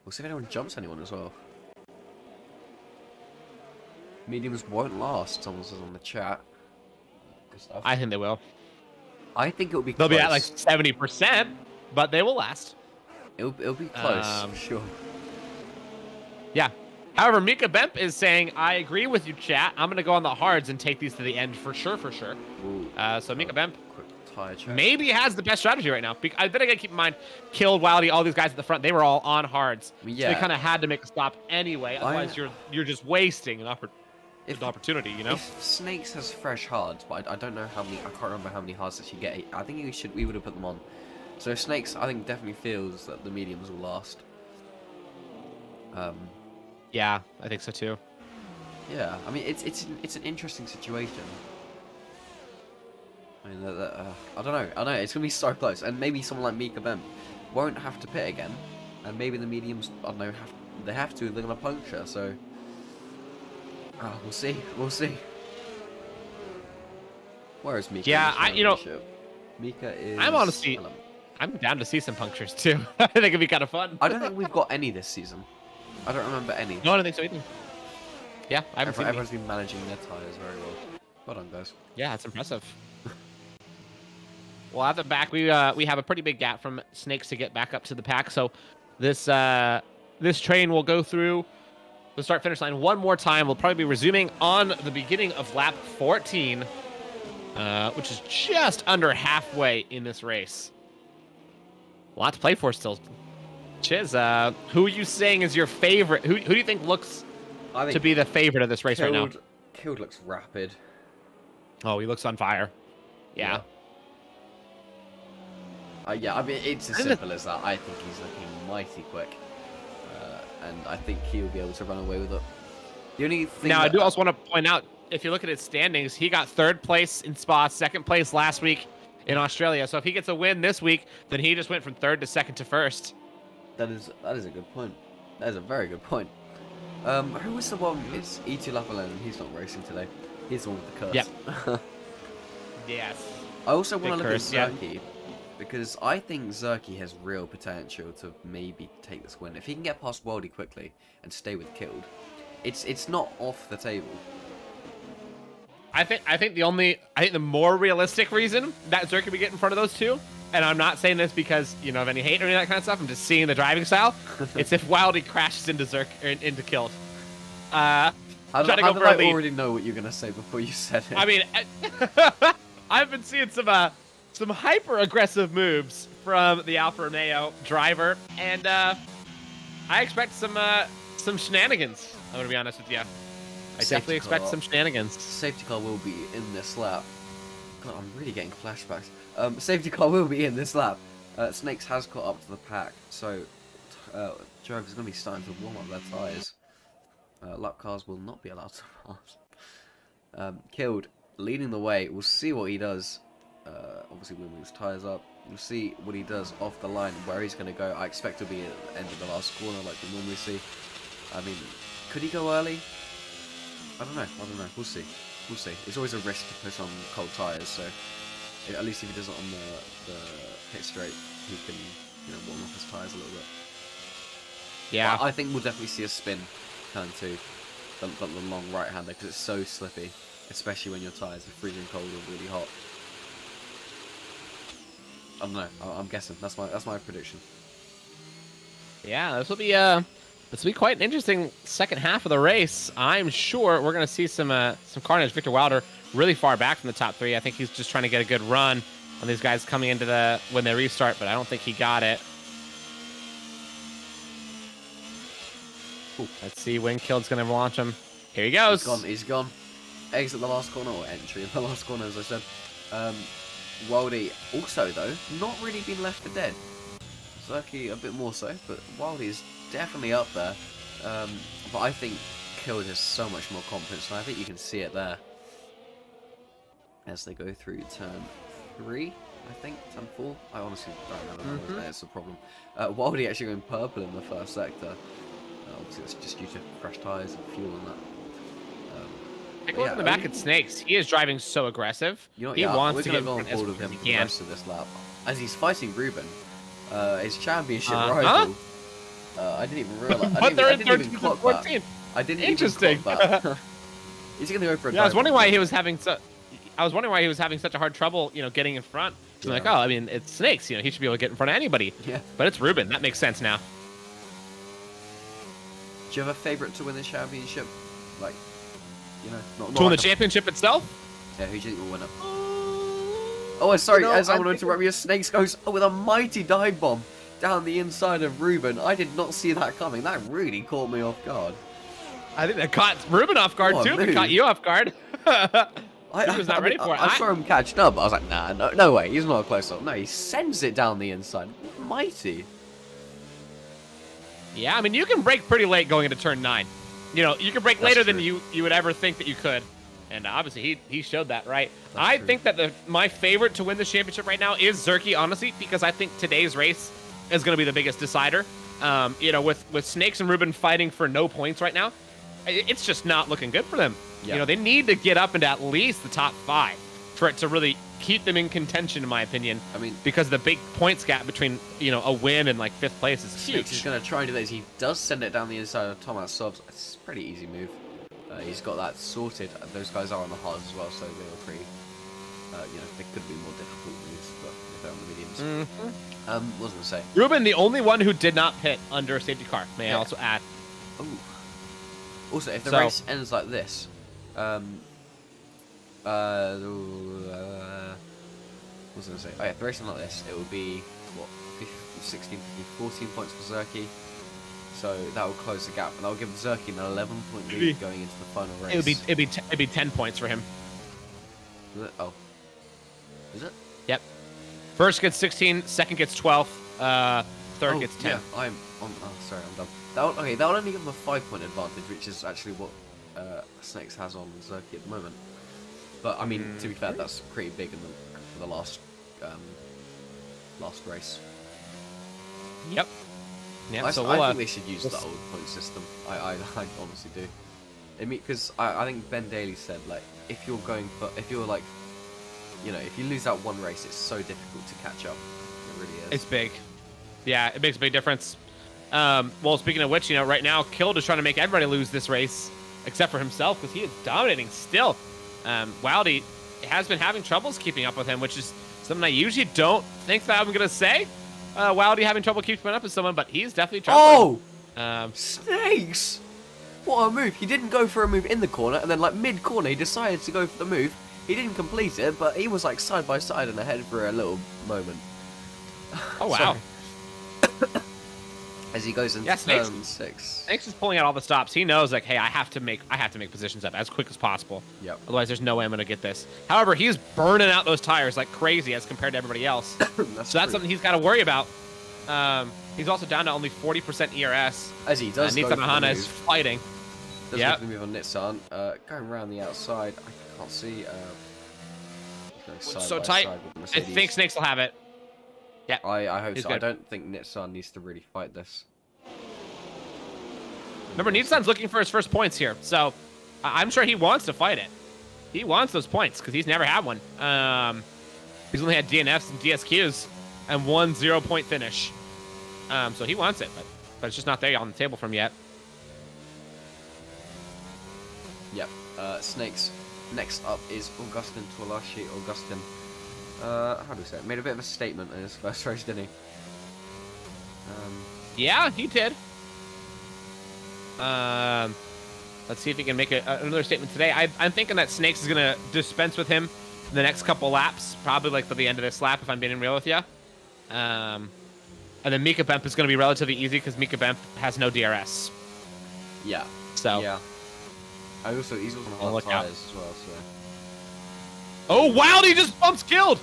We'll see if anyone jumps anyone as well. Mediums won't last, someone says on the chat. Good stuff. I think they will. I think it'll be They'll close. be at like 70%, but they will last. It'll be close, for sure. Yeah. However, Mika Bemp is saying, I agree with you, chat. I'm going to go on the hards and take these to the end for sure, for sure. Ooh, so Mika Bemp quick tire check. maybe has the best strategy right now. I bet I got to keep in mind, Killed, Wildy, all these guys at the front, they were all on hards. Yeah. So they kind of had to make a stop anyway. Otherwise, you're just wasting an opportunity, If Snakes has fresh hards, but I don't know how many, I can't remember how many hards that she get. I think we would have put them on. So if Snakes, I think, definitely feels that the mediums will last. Yeah, I think so too. Yeah, I mean, it's an interesting situation. I mean, I don't know, it's gonna be so close, and maybe someone like Mika Bem won't have to pit again, and maybe the mediums, I don't know, they have to, they're gonna puncture, so we'll see. Where is Mika? Yeah, Mika is. I'm down to see some punctures too. I think it'd be kind of fun. I don't think we've got any this season. I don't remember any. No, I don't think so either. Yeah, Everyone's been managing their tires very well. Well done, guys. Yeah, it's impressive. Well, at the back, we have a pretty big gap from Snakes to get back up to the pack. So this train will go through the start-finish line one more time. We'll probably be resuming on the beginning of lap 14, which is just under halfway in this race. A lot to play for still. Chiz, who are you saying is your favorite? Who do you think looks to be the favorite of this race right now? Killed looks rapid. Oh, he looks on fire. Yeah. Yeah, I mean, it's as simple as that. I think he's looking mighty quick. And I think he'll be able to run away with it. The only thing now, I do also want to point out, if you look at his standings, he got 3rd place in Spa, 2nd place last week in Australia. So if he gets a win this week, then he just went from 3rd to 2nd to 1st. That is a good point. That is a very good point. Who was the one? It's E2 Lapalone. He's not racing today. He's the one with the curse. Yep. Yes. I also want to look at curse, yeah. Zerky, because I think Zerky has real potential to maybe take this win. If he can get past Wildy quickly and stay with Killed, it's not off the table. I think the more realistic reason that Zerk could be getting in front of those two, and I'm not saying this because of any hate or any of that kind of stuff. I'm just seeing the driving style. It's if Wildy crashes into Zerk or into Killed. How did I already know what you're gonna say before you said it? I mean, I've been seeing some hyper aggressive moves from the Alfa Romeo driver, and I expect some shenanigans. I'm gonna be honest with you. I definitely expect some shenanigans. Safety car will be in this lap. God, I'm really getting flashbacks. Safety car will be in this lap. Snakes has caught up to the pack, so drivers are going to be starting to warm up their tyres. Lap cars will not be allowed to pass. Killed, leading the way. We'll see what he does. Obviously, when his tyres up, we'll see what he does off the line, where he's going to go. I expect to be at the end of the last corner, like we normally see. I mean, could he go early? I don't know. We'll see. It's always a risk to push on cold tyres, so at least if he does it on the pit straight, he can warm up his tyres a little bit. Yeah. But I think we'll definitely see a spin turn 2, the long right-hander, because it's so slippy, especially when your tyres are freezing cold or really hot. I don't know. I'm guessing. That's my prediction. Yeah, this will be quite an interesting second half of the race. I'm sure we're going to see some carnage. Victor Wilder really far back from the top 3. I think he's just trying to get a good run on these guys coming into when they restart, but I don't think he got it. Ooh, let's see when Killed's going to launch him. Here he goes. He's gone. Exit the last corner, or entry in the last corner, as I said. Wildy also, though, not really been left for dead. Zerky a bit more so, but Wildy's definitely up there. But I think Killed has so much more confidence, and I think you can see it there. As they go through turn 3, I think, turn 4. I honestly don't remember. That's the problem. Wildy actually going purple in the first sector. Obviously, that's just due to fresh tyres and fuel and that. Take a look in the back at Snakes. He is driving so aggressive. You know, he wants to get on board with him for the rest of this lap. As he's fighting Ruben, his championship rival. I didn't even realize. But they're in 13th and 14th. I didn't even clock that. He's going to go for a I was wondering why he was having such a hard trouble, getting in front. I'm like, oh, I mean, it's Snakes. He should be able to get in front of anybody. Yeah. But it's Ruben. That makes sense now. Do you have a favorite to win the championship? Like, not to win the championship itself? Yeah, who do you think will win it? Oh, sorry, as I wanted to interrupt you, Snakes goes with a mighty dive bomb down the inside of Ruben. I did not see that coming. That really caught me off guard. I think that caught Ruben off guard too. It caught you off guard. He was not ready for it. I saw him catching up. I was like, nah, no way. He's not close up. No, he sends it down the inside. Mighty. Yeah, I mean, you can brake pretty late going into turn 9. You can brake later than you would ever think that you could. And obviously, he showed that, right? I think that my favorite to win the championship right now is Zerky, honestly, because I think today's race is going to be the biggest decider. With Snakes and Ruben fighting for no points right now, it's just not looking good for them. Yeah. They need to get up into at least the top 5 for it to really keep them in contention, in my opinion. I mean, because the big points gap between a win and like 5th place is huge. Snakes is going to try and do this. He does send it down the inside of Thomas Sobs. It's a pretty easy move. He's got that sorted. Those guys are on the hards as well, so they were pretty. They could be more difficult moves, but if they're on the mediums. What was I going to say? Ruben, the only one who did not pit under a safety car. May I also add? Oh. Also, if the race ends like this, what was I going to say? Oh yeah, if the race ends like this, it would be what 16, 14 points for Zerky. So that will close the gap, and that will give Zerky an 11-point lead going into the final race. It'd be 10 points for him. Is it? Oh, is it? Yep. First gets 16, second gets 12, third gets 10. Yeah, I'm on. Oh, sorry, I'm done. That will only give him a 5-point advantage, which is actually what Snakes has on Zerky at the moment. But I mean, to be fair, that's pretty big in the last race. Yep. Yeah, I think they should use the old point system. I honestly do. I mean, because I think Ben Daly said, like, if you lose that one race, it's so difficult to catch up. It really is. It's big. Yeah, it makes a big difference. Well, speaking of which, right now, Killed is trying to make everybody lose this race, except for himself, because he is dominating still. Wildy has been having troubles keeping up with him, which is something I usually don't think that I'm going to say. Wildy having trouble keeping up with someone, but he's definitely trouble. Oh! Snakes! What a move. He didn't go for a move in the corner, and then, like, mid-corner, he decided to go for the move. He didn't complete it, but he was, like, side by side and ahead for a little moment. Oh, wow. As he goes into turn 6. Snakes is pulling out all the stops. He knows, like, hey, I have to make positions up as quick as possible. Yep. Otherwise, there's no way I'm going to get this. However, he's burning out those tires like crazy as compared to everybody else. So that's something he's got to worry about. He's also down to only 40% ERS. As he does Nissan Hana is fighting. Does move on Nissan. Going around the outside, I can't see. So tight. I think Snakes will have it. Yeah, I hope so. Good. I don't think Nissan needs to really fight this. Remember, Nissan's looking for his first points here, so I'm sure he wants to fight it. He wants those points because he's never had one. He's only had DNFs and DSQs and 1 0-point finish. So he wants it, but it's just not there on the table for him yet. Yep. Snakes. Next up is Augustin Tuolashi. Augustin how do we say it? Made a bit of a statement in his first race, didn't he? Yeah, he did. Let's see if he can make another statement today. I'm thinking that Snakes is gonna dispense with him the next couple laps, probably like by the end of this lap, if I'm being real with you. And then Mika Bemp is gonna be relatively easy because Mika Bemp has no DRS. Yeah. So. Yeah. He's also on hard tires as well. So. Oh, Wildy just bumps Killed.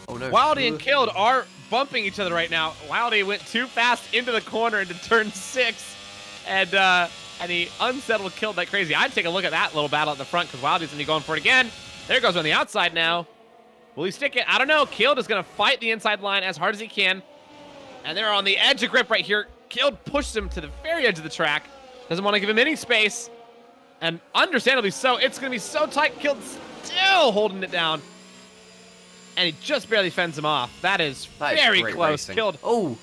Oh no. Wildy and Killed are bumping each other right now. Wildy went too fast into the corner into turn 6, and he unsettled Killed like crazy. I'd take a look at that little battle at the front because Wildy's gonna be going for it again. There goes on the outside now. Will he stick it? I don't know. Killed is gonna fight the inside line as hard as he can, and they're on the edge of grip right here. Killed pushed him to the very edge of the track. Doesn't want to give him any space, and understandably so. It's gonna be so tight. Killed still holding it down. And he just barely fends him off. That is very close. Racing. Killed. Oh.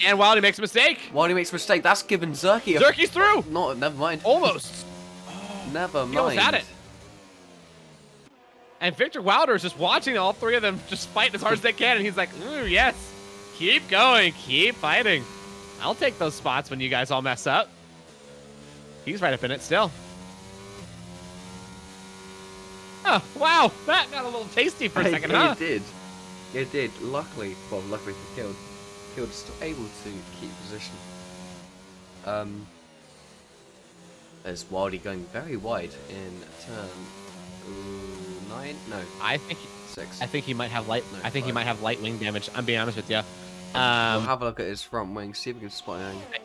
And Wildy makes a mistake. Wildy makes a mistake. That's given Zerky a... Zerky's through. No, never mind. Almost. Never mind. He almost had it. And Victor Wilder is just watching all three of them just fight as hard as they can. And he's like, ooh, yes. Keep going. Keep fighting. I'll take those spots when you guys all mess up. He's right up in it still. Oh, wow. That got a little tasty for a second, huh? It did. It did. Luckily for Killed. Killed still able to keep position. There's Wildy going very wide in turn 9. No, I think 6. I think he might have light. No, I think 5. he might have light wing damage. I'm being honest with you. We'll have a look at his front wing. See if we can spot anything.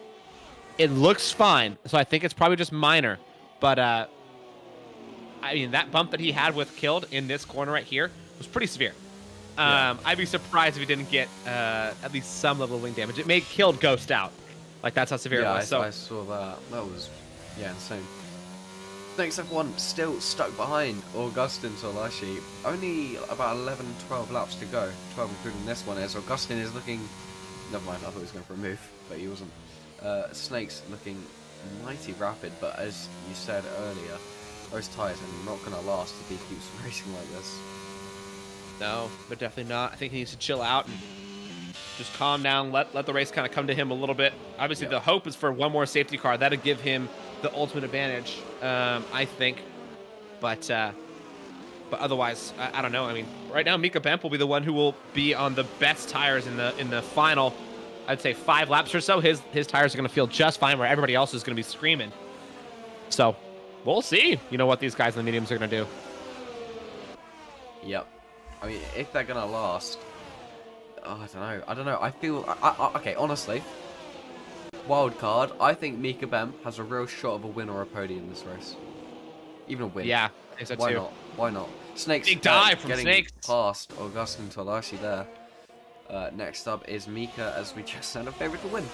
It looks fine, so I think it's probably just minor. But I mean, that bump that he had with Killed in this corner right here was pretty severe. Yeah. I'd be surprised if he didn't get at least some level of wing damage. It made Killed ghost out. Like, that's how severe it was. I saw that. That was, insane. Next up, one still stuck behind Augustin Tolashi. Only about 11, 12 laps to go. 12 including this one, as Augustin is looking... Never mind, I thought he was going for a move, but he wasn't. Snake's looking mighty rapid, but as you said earlier, those tyres are not going to last if he keeps racing like this. No, but definitely not. I think he needs to chill out and just calm down, let the race kind of come to him a little bit. Obviously, the hope is for one more safety car. That'll give him the ultimate advantage, I think. But otherwise, I don't know. I mean, right now, Mika Bemp will be the one who will be on the best tires in the final, I'd say 5 laps or so. His tires are going to feel just fine, where everybody else is going to be screaming. So we'll see, what these guys in the mediums are going to do. Yep. I mean, if they're going to last, I don't know. I feel, okay, honestly, wild card, I think Mika Bemp has a real shot of a win or a podium in this race. Even a win. Yeah, I think so Why too. not? Why not? Snakes Big dive from getting Snakes. past Augustin Tolashi there. Next up is Mika, as we just said, a favourite to win.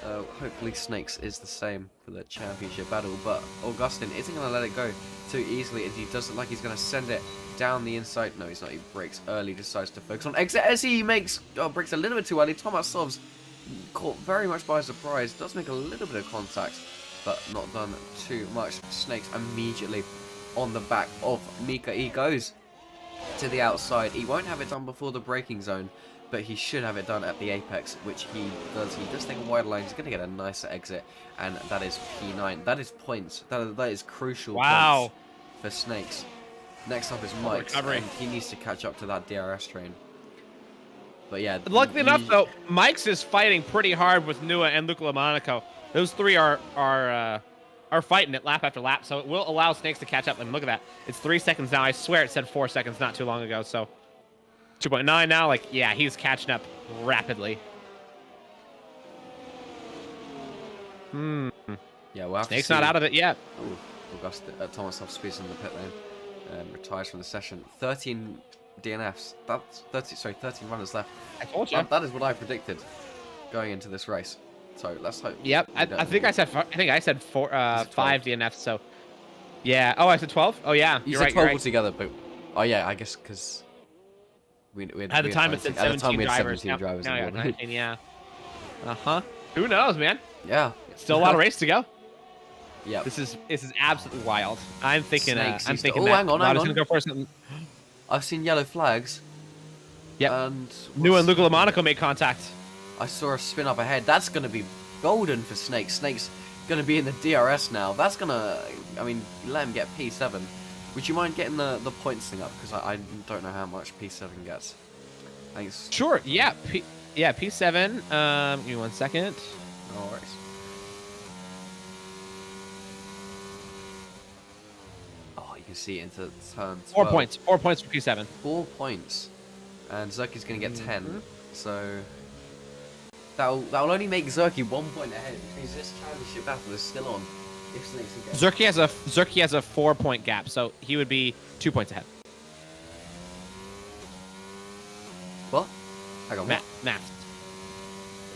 Hopefully Snakes is the same for the championship battle, but Augustin isn't going to let it go too easily, and he doesn't like he's going to send it down the inside. No, he's not. He brakes early, decides to focus on exit as he brakes a little bit too early. Tomasov's caught very much by surprise. Does make a little bit of contact, but not done too much. Snakes immediately on the back of Mika. He goes to the outside. He won't have it done before the braking zone, but he should have it done at the apex, which he does. He does take a wide line. He's going to get a nicer exit, and that is P9. That is points. That is crucial points for Snakes. Next up is Mike, and he needs to catch up to that DRS train. But yeah, luckily enough, though, Mike's is fighting pretty hard with Nua and Luca LaMonaco. Those three are fighting it lap after lap, so it will allow Snakes to catch up. And look at that. It's 3 seconds now. I swear it said 4 seconds not too long ago, so 2.9 now. Like, yeah, he's catching up rapidly. Yeah, we'll have Snake's to see. not out of it yet. Oh, Augustin, Tomasov squeezes in the pit lane. Retires from the session. 13 DNFs. That's 13 runners left. I told you. That is what I predicted going into this race. So let's hope. Yep, I think I said 5 DNFs. So yeah. Oh, I said 12. Oh yeah, You you're said right. 12 You're right. altogether, but I guess because At the time it said 17 drivers. 17 drivers. Now, on board. 19, yeah. Who knows, man? Yeah. Still a lot of race to go. Yeah. This is absolutely wild. I'm thinking. Snakes I'm used to- thinking oh, that hang on, Vlad hang is on. gonna go for something. I've seen yellow flags. Yep. And New and Luca Lamonaco made contact. I saw a spin up ahead. That's going to be golden for Snake. Snake's going to be in the DRS now. That's going to, I mean, let him get P7. Would you mind getting the points thing up? Because I don't know how much P7 gets. Thanks. Sure. Yeah. P7. Give me 1 second. No worries. Oh, you can see it into turn 12. 4 points. 4 points for P7. 4 points. And Zerky's going to get 10. Mhm. So that'll only make Zerky 1 point ahead. Which means this championship battle is still on. If Snake's again. Zerky has a 4 point gap, so he would be 2 points ahead. What? Hang on. What? Math.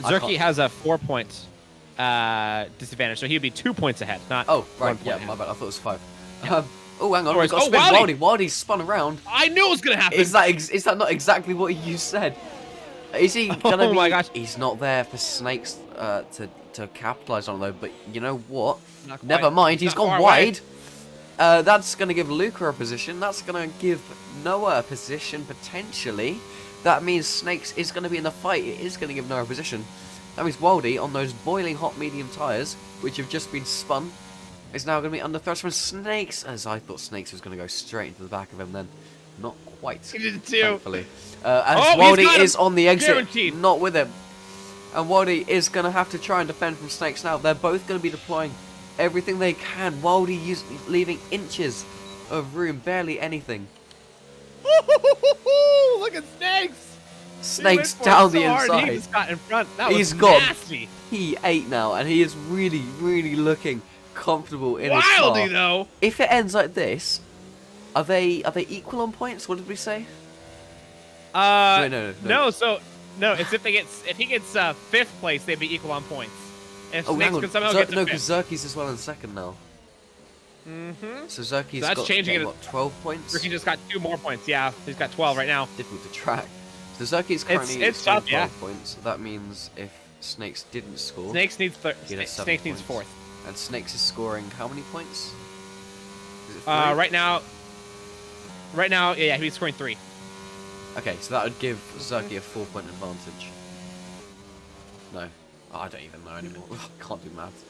I Zerky can't- has a 4 point disadvantage, so he would be 2 points ahead. Not Oh, right. 1 point Yeah, ahead. my bad. I thought it was 5. Oh, hang on. No We've worries. got to Oh, spin Wildy! Wildy. Wildy's spun around. I knew it was gonna happen. Is that not exactly what you said? Is he gonna Oh be? my gosh. He's not there for Snakes to capitalize on though. But you know what? Not quite. Never mind. He's Not gone far wide. That's gonna give Luca a position. That's gonna give Noah a position potentially. That means Snakes is gonna be in the fight. It is gonna give Noah a position. That means Wildy on those boiling hot medium tires, which have just been spun, is now gonna be under threat from Snakes. As I thought Snakes was gonna go straight into the back of him. Then, not quite. He did too. Thankfully. As Oh, he's Wildy got him. is on the exit, Guaranteed. not with him. And Wildy is going to have to try and defend from Snakes now. They're both going to be deploying everything they can. Wildy leaving inches of room, barely anything. Look at Snakes. Snakes He went for it down the so hard, inside. He just got in front. That He's was got nasty. P8 now, and he is really, really looking comfortable in his Wildy car. though. If it ends like this, are they equal on points? What did we say? Wait, no. No, it's if he gets 5th place, they'd be equal on points. If Oh, Snakes hang on. could somehow get to No, 5th. because Zerky's as well in second now. Mm-hmm. So Zerky's that's got changing it. what, 12 points? Ricky just got 2 more points. Yeah, he's got 12 right now. Difficult to track. So Zerky's currently it's still tough, 12 yeah. points. That means if Snakes didn't score, Snakes needs he'd have 7 Snakes needs points. 4th. And Snakes is scoring how many points? Is it 3? Right now, yeah, he's scoring 3. Okay, so that would give Zerky a 4-point advantage. No. Oh, I don't even know anymore. Can't do maths.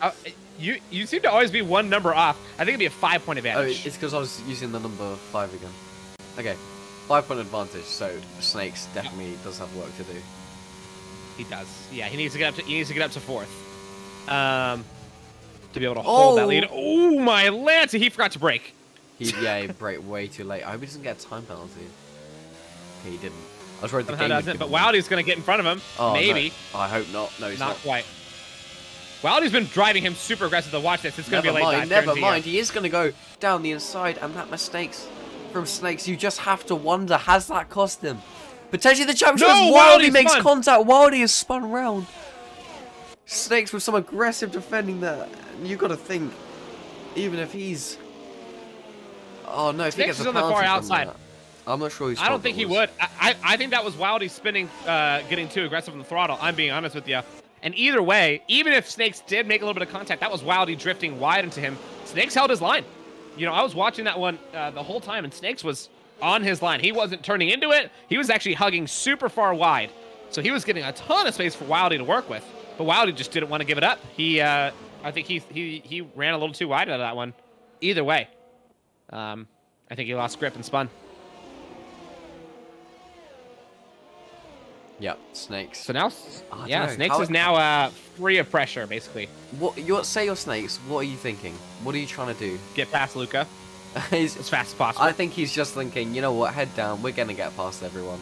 You seem to always be 1 number off. I think it'd be a 5-point Oh, advantage. it's because I was using the number 5 again. Okay, 5-point advantage, so Snakes definitely does have work to do. He does. Yeah, he needs to get up to 4th. To be able to hold that lead. Oh my Lancey, he forgot to brake. He braked way too late. I hope he doesn't get a time penalty. Okay, he didn't. I was worried the Somehow game would doesn't, give but him- Wildy's going to get in front of him. Oh, Maybe. No. I hope not. No, he's Not not. quite. Wildy's been driving him super aggressive to watch this. It's going to be a late dive. Never guarantee mind. you. He is going to go down the inside, and that mistakes from Snakes. You just have to wonder, has that cost him? Potentially the championship as No, Wildy Wildy's makes spun. contact. Wildy is spun round. Snakes with some aggressive defending there. You got to think, even if he's... Oh no, if he Snakes gets is a on the penalty far from outside. that. I'm not sure he's... I don't think he would. I think that was Wildy spinning, getting too aggressive on the throttle. I'm being honest with you. And either way, even if Snakes did make a little bit of contact, that was Wildy drifting wide into him. Snakes held his line. You know, I was watching that one the whole time, and Snakes was on his line. He wasn't turning into it. He was actually hugging super far wide. So he was getting a ton of space for Wildy to work with. But Wildy just didn't want to give it up. I think he ran a little too wide out of that one. Either way, I think he lost grip and spun. Yeah, Snakes. So now, I yeah, don't know. Snakes is now free of pressure, basically. Say your Snakes. What are you thinking? What are you trying to do? Get past Luca He's- as fast as possible. I think he's just thinking, you know what, head down, we're going to get past everyone.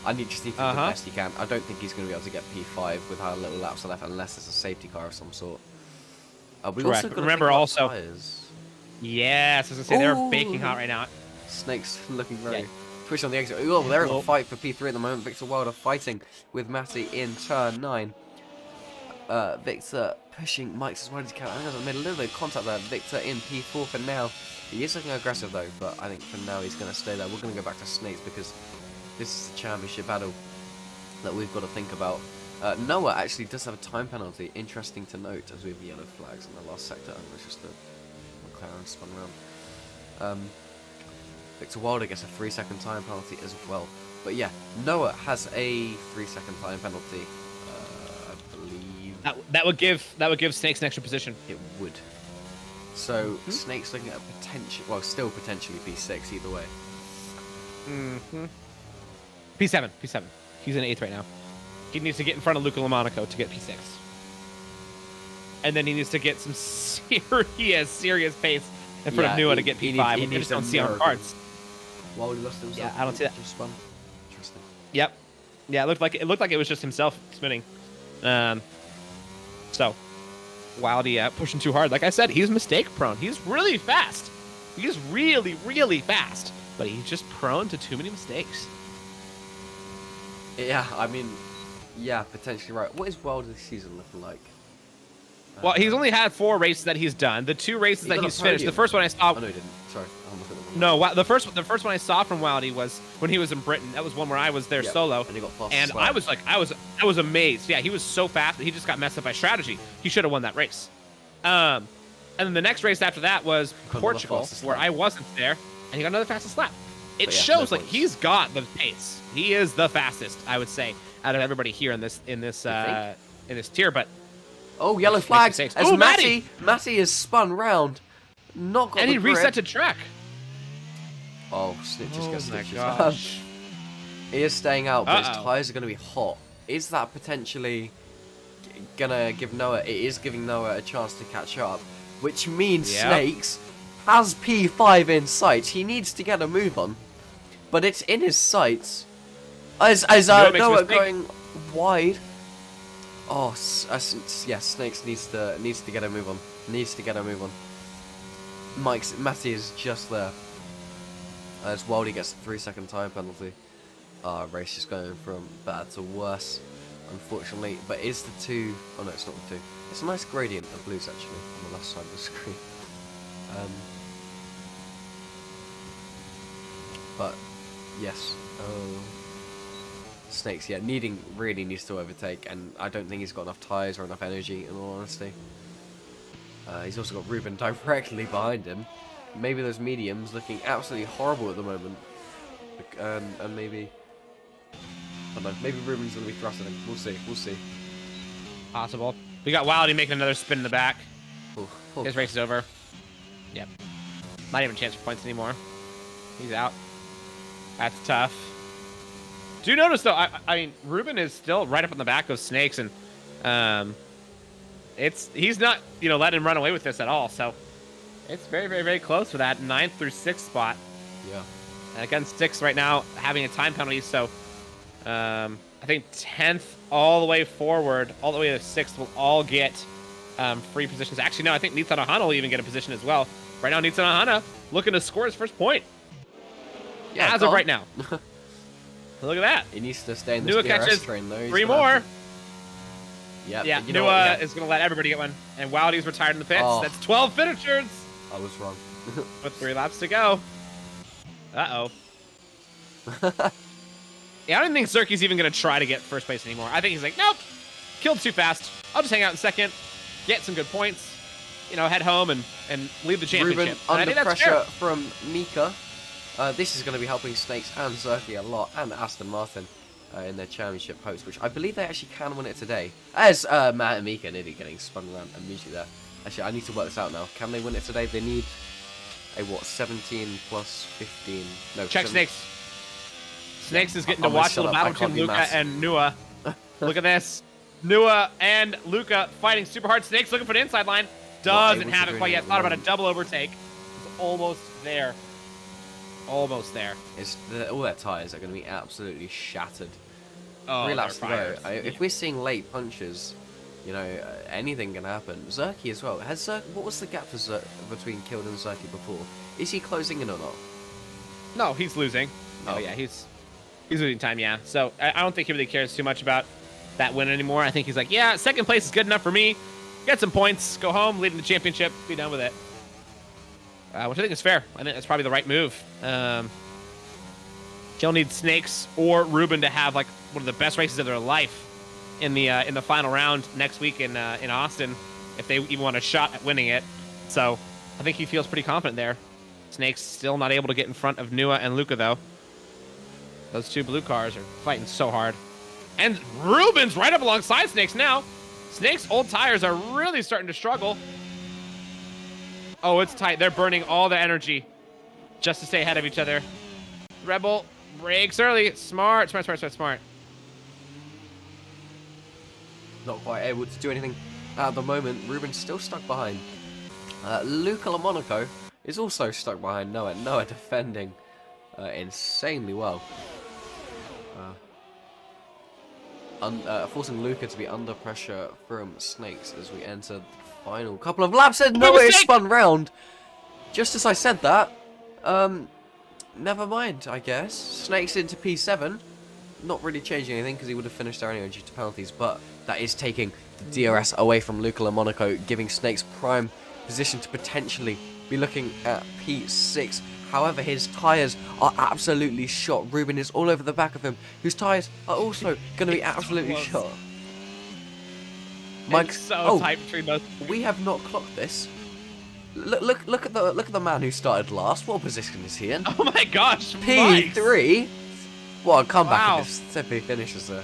I just need to do the best he can. I don't think he's going to be able to get P5 with how little laps are left unless it's a safety car of some sort. We Correct. also gotta Remember think about also- tyres. Yes, I was gonna say they're Ooh. baking hot right now. Snake's looking very Yeah. push on the exit. Oh, they're in a Oh. fight for P3 at the moment. Victor Wilder fighting with Matty in turn 9. Victor pushing Mike's as wide as he can. I think I've made a little bit of contact there. Victor in P4 for now. He is looking aggressive though, but I think for now he's going to stay there. We're going to go back to Snakes because this is the championship battle that we've got to think about. Noah actually does have a time penalty. Interesting to note as we have yellow flags in the last sector. It's just the McLaren spun around. Victor Wilder gets a 3-second time penalty as well. But yeah, Noah has a 3-second time penalty. I believe That would give Snakes an extra position. it would. So Snake's looking at potential, well, still potentially P6 either way. P7. He's in 8th right now. He needs to get in front of Luca Lamonaco to get P6. And then he needs to get some serious pace in front of Nua to get P5. We just don't see on cards. Well, he lost himself. Yeah, I don't see that. Just spun. Interesting. Yep. Yeah, it looked like it was just himself spinning. So Wildy pushing too hard. Like I said, he's mistake prone. He's really fast. He's really fast. But he's just prone to too many mistakes. Yeah, I mean, yeah, potentially right. What is Wilder's season looking like? Well, he's only had 4 races that he's done. The 2 races that he's finished. The first one I saw. Oh no, he didn't. Sorry, I'm looking at the No, the first one I saw from Wildy was when he was in Britain. That was one where I was there solo, and he got fast and as well. I was amazed. Yeah, he was so fast that he just got messed up by strategy. He should have won that race. And then the next race after that was Portugal, where I wasn't there, and he got another fastest lap. It shows like he's got the pace. He is the fastest, I would say, out of everybody here in this tier. But oh, yellow flags! As oh, Matty is spun round, not got and the he grip. reset to track. Oh, Snitches gets my Snitches. gosh. He is staying out, but his tyres are going to be hot. Is that potentially gonna give Noah? It is giving Noah a chance to catch up, which means Snakes has P5 in sight. He needs to get a move on, but it's in his sights. As Noah going wide. Oh, yeah, Snakes needs to get a move on. Matty is just there. As Wildy gets a 3-second time penalty. Race is going from bad to worse, unfortunately. But is the 2... Oh no, it's not the 2. It's a nice gradient of blues, actually, on the left side of the screen. But, yes. Snakes, yeah, really needs to overtake, and I don't think he's got enough tyres or enough energy, in all honesty. He's also got Ruben directly behind him. Maybe those mediums looking absolutely horrible at the moment. And maybe... I don't know, maybe Ruben's going to be thrusting him. We'll see. Possible. We got Wildy making another spin in the back. Ooh. His race is over. Yep. Not even a chance for points anymore. He's out. That's tough. Do you notice, though, I mean, Ruben is still right up on the back of Snakes, and he's not, letting him run away with this at all, so it's very close for that 9th through 6th spot. Yeah. And again, 6th right now, having a time penalty, so I think 10th all the way forward, all the way to 6th will all get free positions. Actually, no, I think Nitsan Ahana will even get a position as well. Right now, Nitsan Ahana looking to score his first point. Yeah, as of right now. Look at that. He needs to stay in this catches train, though. 3 more. Yeah, Nua is going to let everybody get one. And Wildy's retired in the pits. Oh. That's 12 finishers. I was wrong. With 3 laps to go. Uh-oh. Yeah, I don't think Zerky's even going to try to get first place anymore. I think he's like, nope, killed too fast. I'll just hang out in 2nd, get some good points, head home and leave the championship. Ruben under pressure from Mika. This is going to be helping Snakes and Zerky a lot, and Aston Martin in their championship hopes, which I believe they actually can win it today. As Matt and Mika nearly getting spun around immediately there. Actually, I need to work this out now. Can they win it today? They need a, 17 plus 15... No, check Snakes. Snakes is getting to watch a little battle between Luca and Nua. Look at this. Nua and Luca fighting super hard. Snakes looking for the inside line. Doesn't have it quite yet. Thought about a double overtake. It's almost there. Almost there. All their tyres are going to be absolutely shattered. Oh, 3 laps to go. If we're seeing late punches, anything can happen. Zerky as well. What was the gap for between Killed and Zerky before? Is he closing in or not? No, he's losing. Oh yeah, he's losing time. Yeah. So I don't think he really cares too much about that win anymore. I think he's like, yeah, 2nd place is good enough for me. Get some points, go home, lead in the championship, be done with it. Which I think is fair. I think that's probably the right move. He'll need Snakes or Ruben to have like one of the best races of their life in the final round next week in Austin, if they even want a shot at winning it. So I think he feels pretty confident there. Snakes still not able to get in front of Nua and Luca though. Those two blue cars are fighting so hard. And Ruben's right up alongside Snakes now. Snake's old tires are really starting to struggle. Oh, it's tight. They're burning all their energy just to stay ahead of each other. Rebel brakes early. Smart. Not quite able to do anything at the moment. Ruben's still stuck behind. Luca LaMonaco is also stuck behind Noah. Noah defending insanely well. Forcing Luca to be under pressure from Snakes as we enter the final couple of laps. And Noah is spun round. Just as I said that, never mind, I guess. Snakes into P7. Not really changing anything because he would have finished there anyway due to penalties, but that is taking the DRS away from Luca LaMonaco, giving Snakes prime position to potentially be looking at P6. However, his tyres are absolutely shot. Ruben is all over the back of him, whose tyres are also going to be absolutely shot. Mike, it's so tight between those. We have not clocked this. Look at the man who started last. What position is he in? Oh my gosh, P3. What a comeback if this finishes there.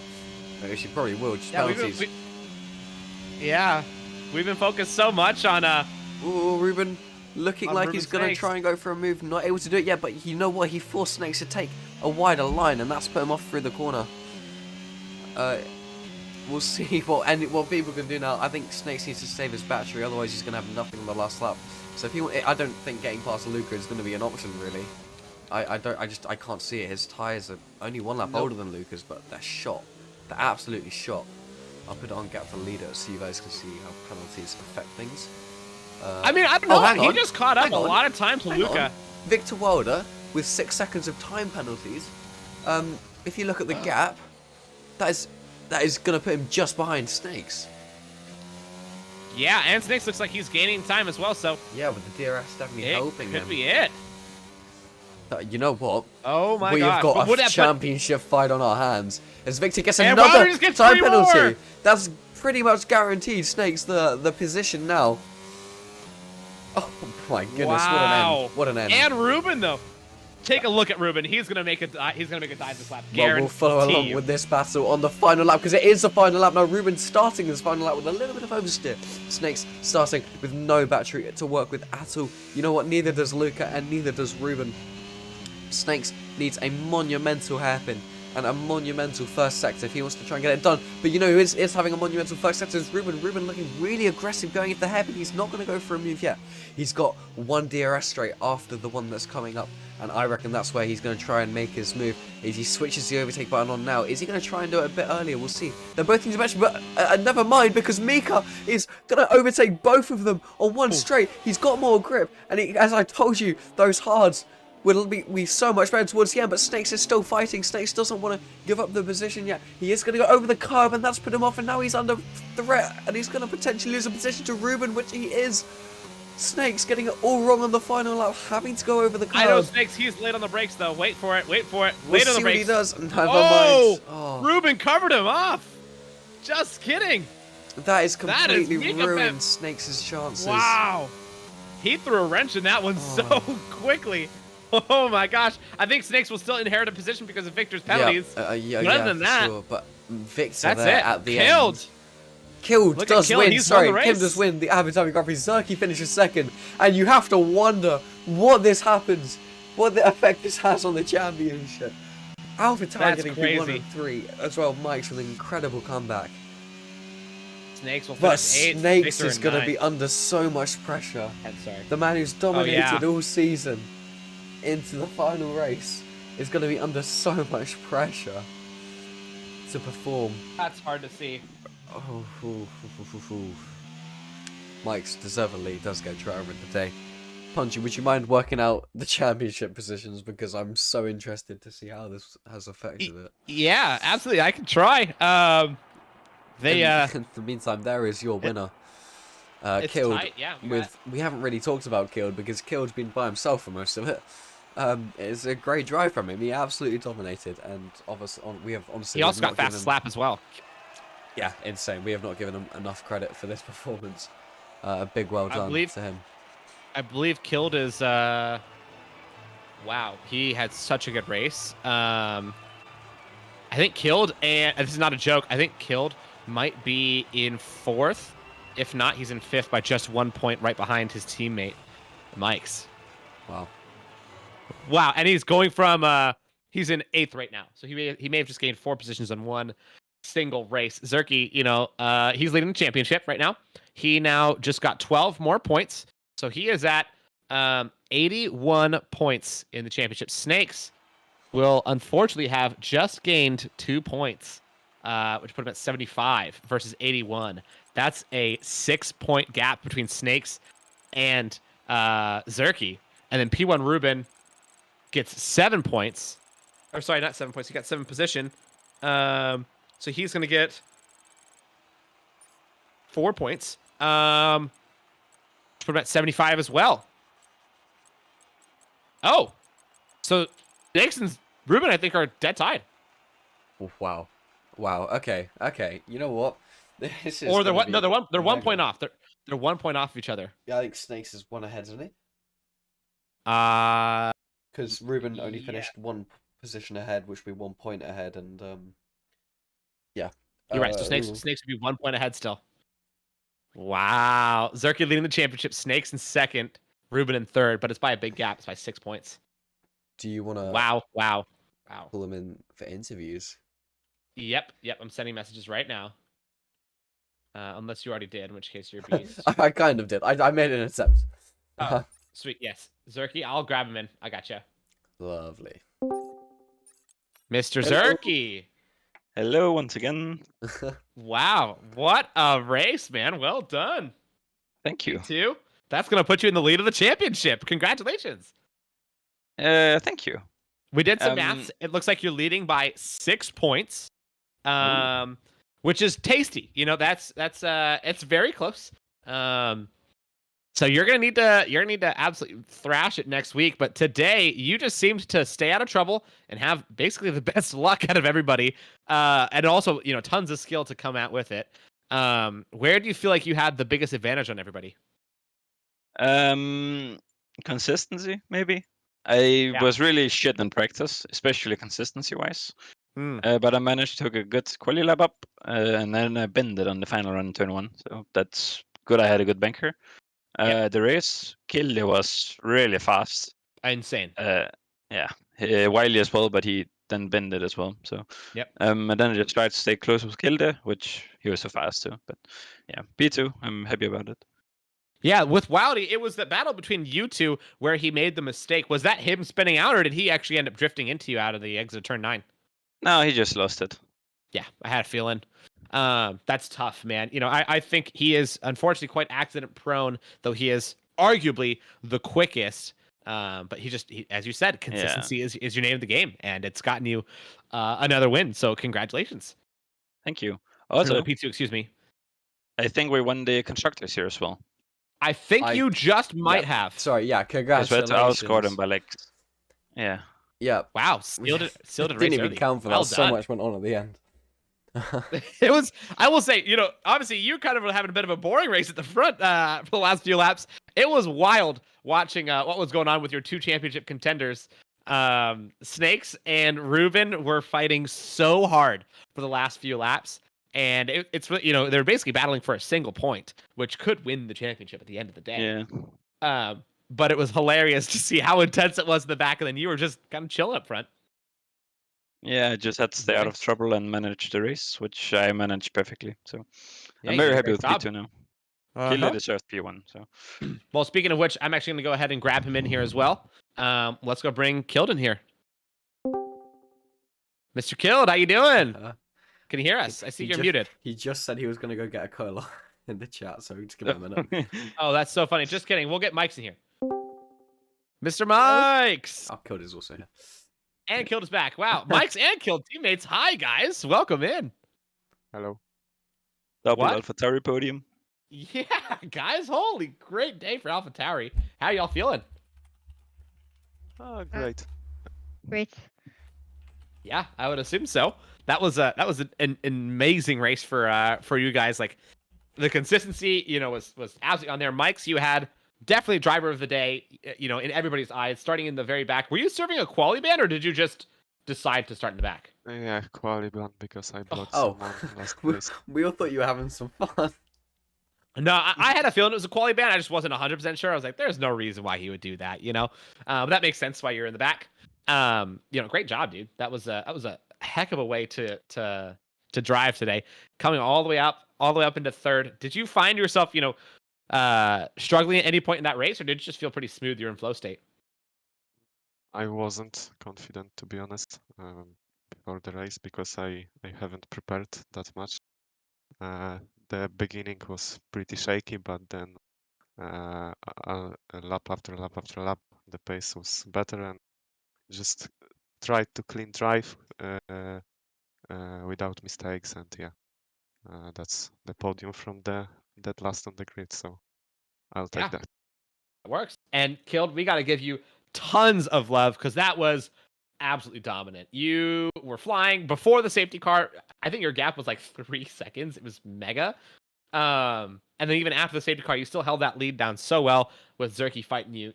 She probably will. Just penalties. We've been focused so much on Ooh, Ruben. Looking like he's going to try and go for a move. Not able to do it yet, but you know what? He forced Snakes to take a wider line, and that's put him off through the corner. We'll see what people can do now. I think Snakes needs to save his battery, otherwise he's going to have nothing on the last lap. So if I don't think getting past Luca is going to be an option, really. I can't see it. His tyres are only one lap older than Luca's, but they're shot. They're absolutely shot. I'll put it on gap for leader so you guys can see how penalties affect things. I mean, I don't know. He just caught up a lot of time to Luca. Victor Wilder with 6 seconds of time penalties. If you look at the gap, that is going to put him just behind Snakes. Yeah, and Snakes looks like he's gaining time as well. So yeah, with the DRS definitely helping him. Could be it. You know what? Oh my god! We've got a championship fight on our hands. As Victor gets another time penalty. That's pretty much guaranteed Snakes the position now. Oh my goodness! Wow. What an end! And Ruben though, take a look at Ruben. He's gonna make it. He's gonna make a dive this lap. Well, we'll follow along with this battle on the final lap because it is the final lap now. Ruben starting his final lap with a little bit of oversteer. Snakes starting with no battery to work with at all. You know what? Neither does Luca and neither does Ruben. Snakes needs a monumental hairpin and a monumental first sector if he wants to try and get it done. But you know who is having a monumental first sector is Ruben. Ruben looking really aggressive going into the hairpin. He's not going to go for a move yet. He's got one DRS straight after the one that's coming up. And I reckon that's where he's going to try and make his move. Is he switches the overtake button on now. Is he going to try and do it a bit earlier? We'll see. They're both things to mention, but never mind because Mika is going to overtake both of them on one straight. He's got more grip. And as I told you, those hards will be so much better towards the end, but Snakes is still fighting. Snakes doesn't want to give up the position yet. He is going to go over the curb, and that's put him off, and now he's under threat, and he's going to potentially lose a position to Ruben, which he is. Snakes getting it all wrong on the final lap, having to go over the curb. I know Snakes, he's late on the brakes, though. Wait for it. Late on the brakes. What he does. Never mind. Oh, Ruben covered him off. Just kidding. That is completely ruined Snakes' chances. Wow. He threw a wrench in that one so quickly. Oh my gosh! I think Snakes will still inherit a position because of Victor's penalties. Other than that, sure. But Victor that's there it. At the end. Killed does win. Sorry, Kim does win the Abu Dhabi Grand Prix. Zerky finishes second, and you have to wonder what this happens, what the effect this has on the championship. Alpha Tower getting P1 and 3 as well. Mike's with an incredible comeback. Snakes will but finish 8th. Snakes is going to be under so much pressure. The man who's dominated all season into the final race is going to be under so much pressure to perform. That's hard to see. Mike's deservedly does get driver of the day. Punchy, would you mind working out the championship positions because I'm so interested to see how this has affected it. Yeah, absolutely. I can try. In the meantime, there is your winner. Killed tight. Yeah, we haven't really talked about Killed because Killed's been by himself for most of it. It's a great drive from him. He absolutely dominated, and we have honestly. He also got fast slap as well. Yeah, insane. We have not given him enough credit for this performance. A big well done to him. I believe Killed is. Wow, he had such a good race. I think Killed, and this is not a joke, I think Killed might be in 4th. If not, he's in 5th by just 1 point right behind his teammate, Mike's. Wow. Wow, and he's going from, he's in 8th right now. So he may have just gained 4 positions on one single race. Zerky, he's leading the championship right now. He now just got 12 more points. So he is at 81 points in the championship. Snakes will unfortunately have just gained 2 points, which put him at 75 versus 81. That's a 6-point gap between Snakes and Zerky. And then P1 Ruben gets 7 points. Or sorry, not 7 points. He got 7 position. So he's going to get 4 points. Put him at 75 as well. Oh, so Snakes and Ruben, I think, are dead tied. Wow. Okay. You know what? This is. Or they're one. No, they're 1 point off. They're 1 point off of each other. Yeah, I think Snakes is one ahead, isn't he? Because Ruben only finished 1 position ahead, which would be 1 point ahead, and yeah. You're right. So Snakes would be 1 point ahead still. Wow. Zerky leading the championship. Snakes in 2nd. Ruben in 3rd, but it's by a big gap. It's by 6 points. Do you want to? Wow. Pull him in for interviews. Yep. I'm sending messages right now. Unless you already did, in which case you're a beast. I kind of did. I made an attempt. Oh, sweet. Yes. Zerky, I'll grab him in. I gotcha. Lovely. Mr. Hello. Zerky. Hello once again. Wow. What a race, man. Well done. Thank you. Two. That's going to put you in the lead of the championship. Congratulations. Thank you. We did some maths. It looks like you're leading by 6 points, which is tasty. That's it's very close. So you're gonna need to absolutely thrash it next week. But today you just seemed to stay out of trouble and have basically the best luck out of everybody, and also tons of skill to come out with it. Where do you feel like you had the biggest advantage on everybody? Consistency, maybe. I was really shit in practice, especially consistency-wise. But I managed to take a good quali lap up, and then I bended on the final run in turn 1. So that's good. I had a good banker. The race, Kilde was really fast. Insane. Wiley as well, but he then bended as well. So and then I just tried to stay close with Kilde, which he was so fast too. But yeah, P2, I'm happy about it. Yeah, with Wildy, it was the battle between you two where he made the mistake. Was that him spinning out, or did he actually end up drifting into you out of the exit of turn 9? No, he just lost it. Yeah, I had a feeling. That's tough, man. I think he is unfortunately quite accident prone, though he is arguably the quickest. But he, as you said, consistency is your name of the game, and it's gotten you another win. So congratulations. Thank you. Also, P2, excuse me. I think we won the constructors here as well. I think you just might have. Sorry, yeah, congratulations. I outscored him by Yeah. Wow, sealed it Didn't race even early. count for that. Well So done. much went on at the end. It was, I will say, obviously you kind of were having a bit of a boring race at the front for the last few laps. It was wild watching what was going on with your 2 championship contenders. Snakes and Ruben were fighting so hard for the last few laps. And it's they're basically battling for a single point, which could win the championship at the end of the day. Yeah. But it was hilarious to see how intense it was in the back, and then you were just kind of chilling up front. Yeah, I just had to stay out of trouble and manage the race, which I managed perfectly. So Yeah, I'm you very did a happy great with job. P2 now. Killer deserved P1. So Well, speaking of which, I'm actually going to go ahead and grab him in here as well. Let's go bring Killed in here. Mr. Killed, how you doing? Can you hear us? I see you're muted. He just said he was going to go get a cola in the chat, so just give him a minute. Oh, that's so funny. Just kidding. We'll get Mike's in here. Mr. Mike's! Oh, Killed is also here. And Killed is back. Wow. Mike's and Killed teammates. Hi, guys. Welcome in. Hello. double What? AlphaTauri podium. Yeah, guys. Holy great day for AlphaTauri. How y'all feeling? Oh, great. Great. Yeah, I would assume so. That was an amazing race for you guys. Like the consistency, was absolutely on there. Mike's, you had definitely driver of the day, in everybody's eyes, starting in the very back. Were you serving a quali ban, or did you just decide to start in the back? Yeah, quality ban because I blocked Oh, someone last we, place. we all thought you were having some fun. No, I had a feeling it was a quality ban. I just wasn't 100% sure. I was like, there's no reason why he would do that, you know? But that makes sense why you're in the back. Great job, dude. That was a heck of a way to drive today. Coming all the way up into third. Did you find yourself, struggling at any point in that race, or did it just feel pretty smooth? You're in flow state. I wasn't confident, to be honest, before the race because I haven't prepared that much. The beginning was pretty shaky, but then lap after lap after lap, the pace was better and just tried to clean drive without mistakes. And yeah, that's the podium from that last on the grid. So I'll take that. It works. And Killed, we got to give you tons of love because that was absolutely dominant. You were flying before the safety car. I think your gap was like 3 seconds. It was mega. And then even after the safety car, you still held that lead down so well with Zerky fighting you,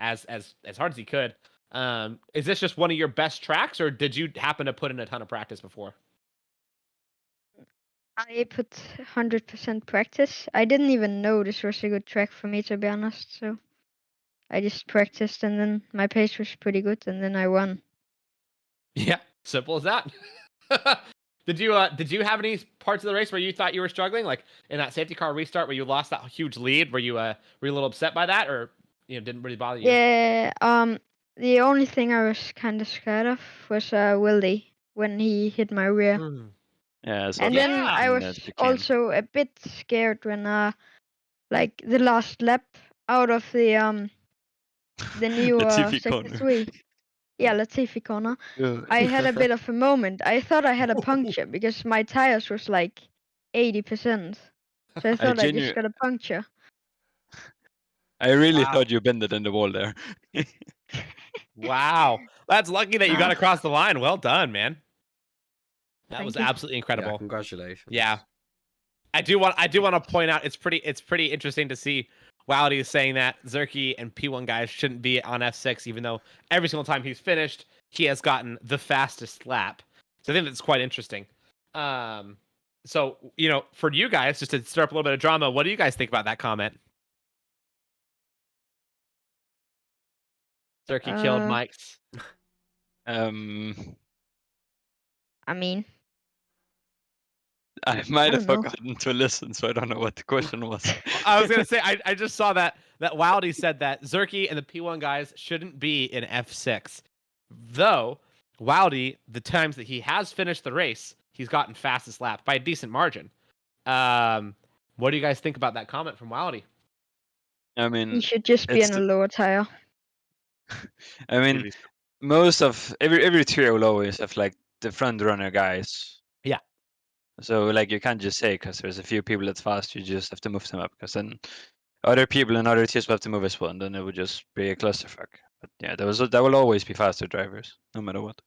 as hard as he could. Is this just one of your best tracks, or did you happen to put in a ton of practice before? I put 100% practice. I didn't even know this was a good track for me, to be honest. So I just practiced, and then my pace was pretty good, and then I won. Yeah, simple as that. Did you have any parts of the race where you thought you were struggling, like in that safety car restart where you lost that huge lead? Were you a little upset by that, or didn't really bother you? Yeah. The only thing I was kind of scared of was Wildy when he hit my rear. Yeah, so And then I was also a bit scared when like the last lap out of the new sector 3. Yeah, Latifi corner. I had a bit of a moment. I thought I had a puncture because my tires was like 80%. So I thought I just got a puncture. I really thought you bended in the wall there. Wow. That's lucky that you got across the line. Well done, man. That was absolutely incredible. Yeah, congratulations. Yeah. I do want to point out it's pretty interesting to see Wowdy is saying that Zerky and P1 guys shouldn't be on F6, even though every single time he's finished, he has gotten the fastest lap. So I think that's quite interesting. So, for you guys, just to stir up a little bit of drama, what do you guys think about that comment? Zerky killed Mike's. I mean, I might have forgotten to listen, so I don't know what the question was. I was gonna say I just saw that Wowdy said that Zerky and the P1 guys shouldn't be in F6. Though Wowdy, the times that he has finished the race, he's gotten fastest lap by a decent margin. What do you guys think about that comment from Wowdy? I mean, he should just be in a lower tire. I mean, most of every trio will always have like the front runner guys. Yeah. So like you can't just say because there's a few people that's fast, you just have to move them up because then other people in other teams will have to move as well, and then it would just be a clusterfuck. But yeah, there will always be faster drivers, no matter what.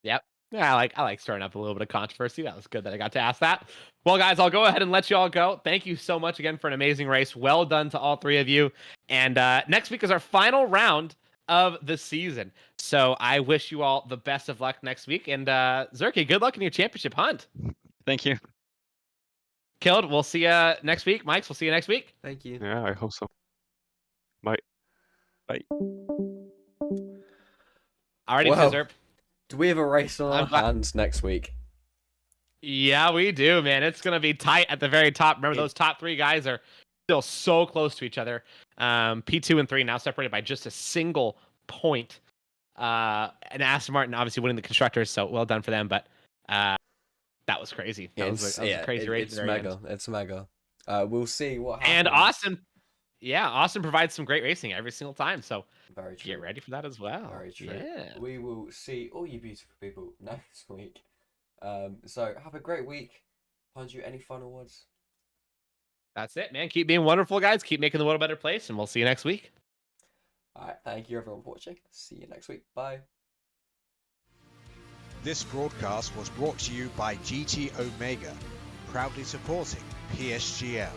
Yep. Yeah, I like stirring up a little bit of controversy. That was good that I got to ask that. Well, guys, I'll go ahead and let you all go. Thank you so much again for an amazing race. Well done to all three of you. And next week is our final round of the season. So I wish you all the best of luck next week. And Zerky, good luck in your championship hunt. Thank you. Killed, we'll see you next week. Mikes, we'll see you next week. Thank you. Yeah, I hope so. Bye. Bye. Alrighty, Well, Zerp. Do we have a race on our hands next week? Yeah, we do, man. It's going to be tight at the very top. Remember, those top three guys are still so close to each other. P2 and 3 now separated by just a single point. And Aston Martin obviously winning the constructors, so well done for them. But that was crazy. That was a crazy race. It's mega. It's mega. We'll see what happens. And Austin provides some great racing every single time. So Very true. get ready for that as well. Very true. Yeah. We will see all you beautiful people next week. So have a great week. Panju, any final words? That's it, man. Keep being wonderful, guys. Keep making the world a better place, and we'll see you next week. All right. Thank you, everyone, for watching. See you next week. Bye. This broadcast was brought to you by GT Omega, proudly supporting PSGL.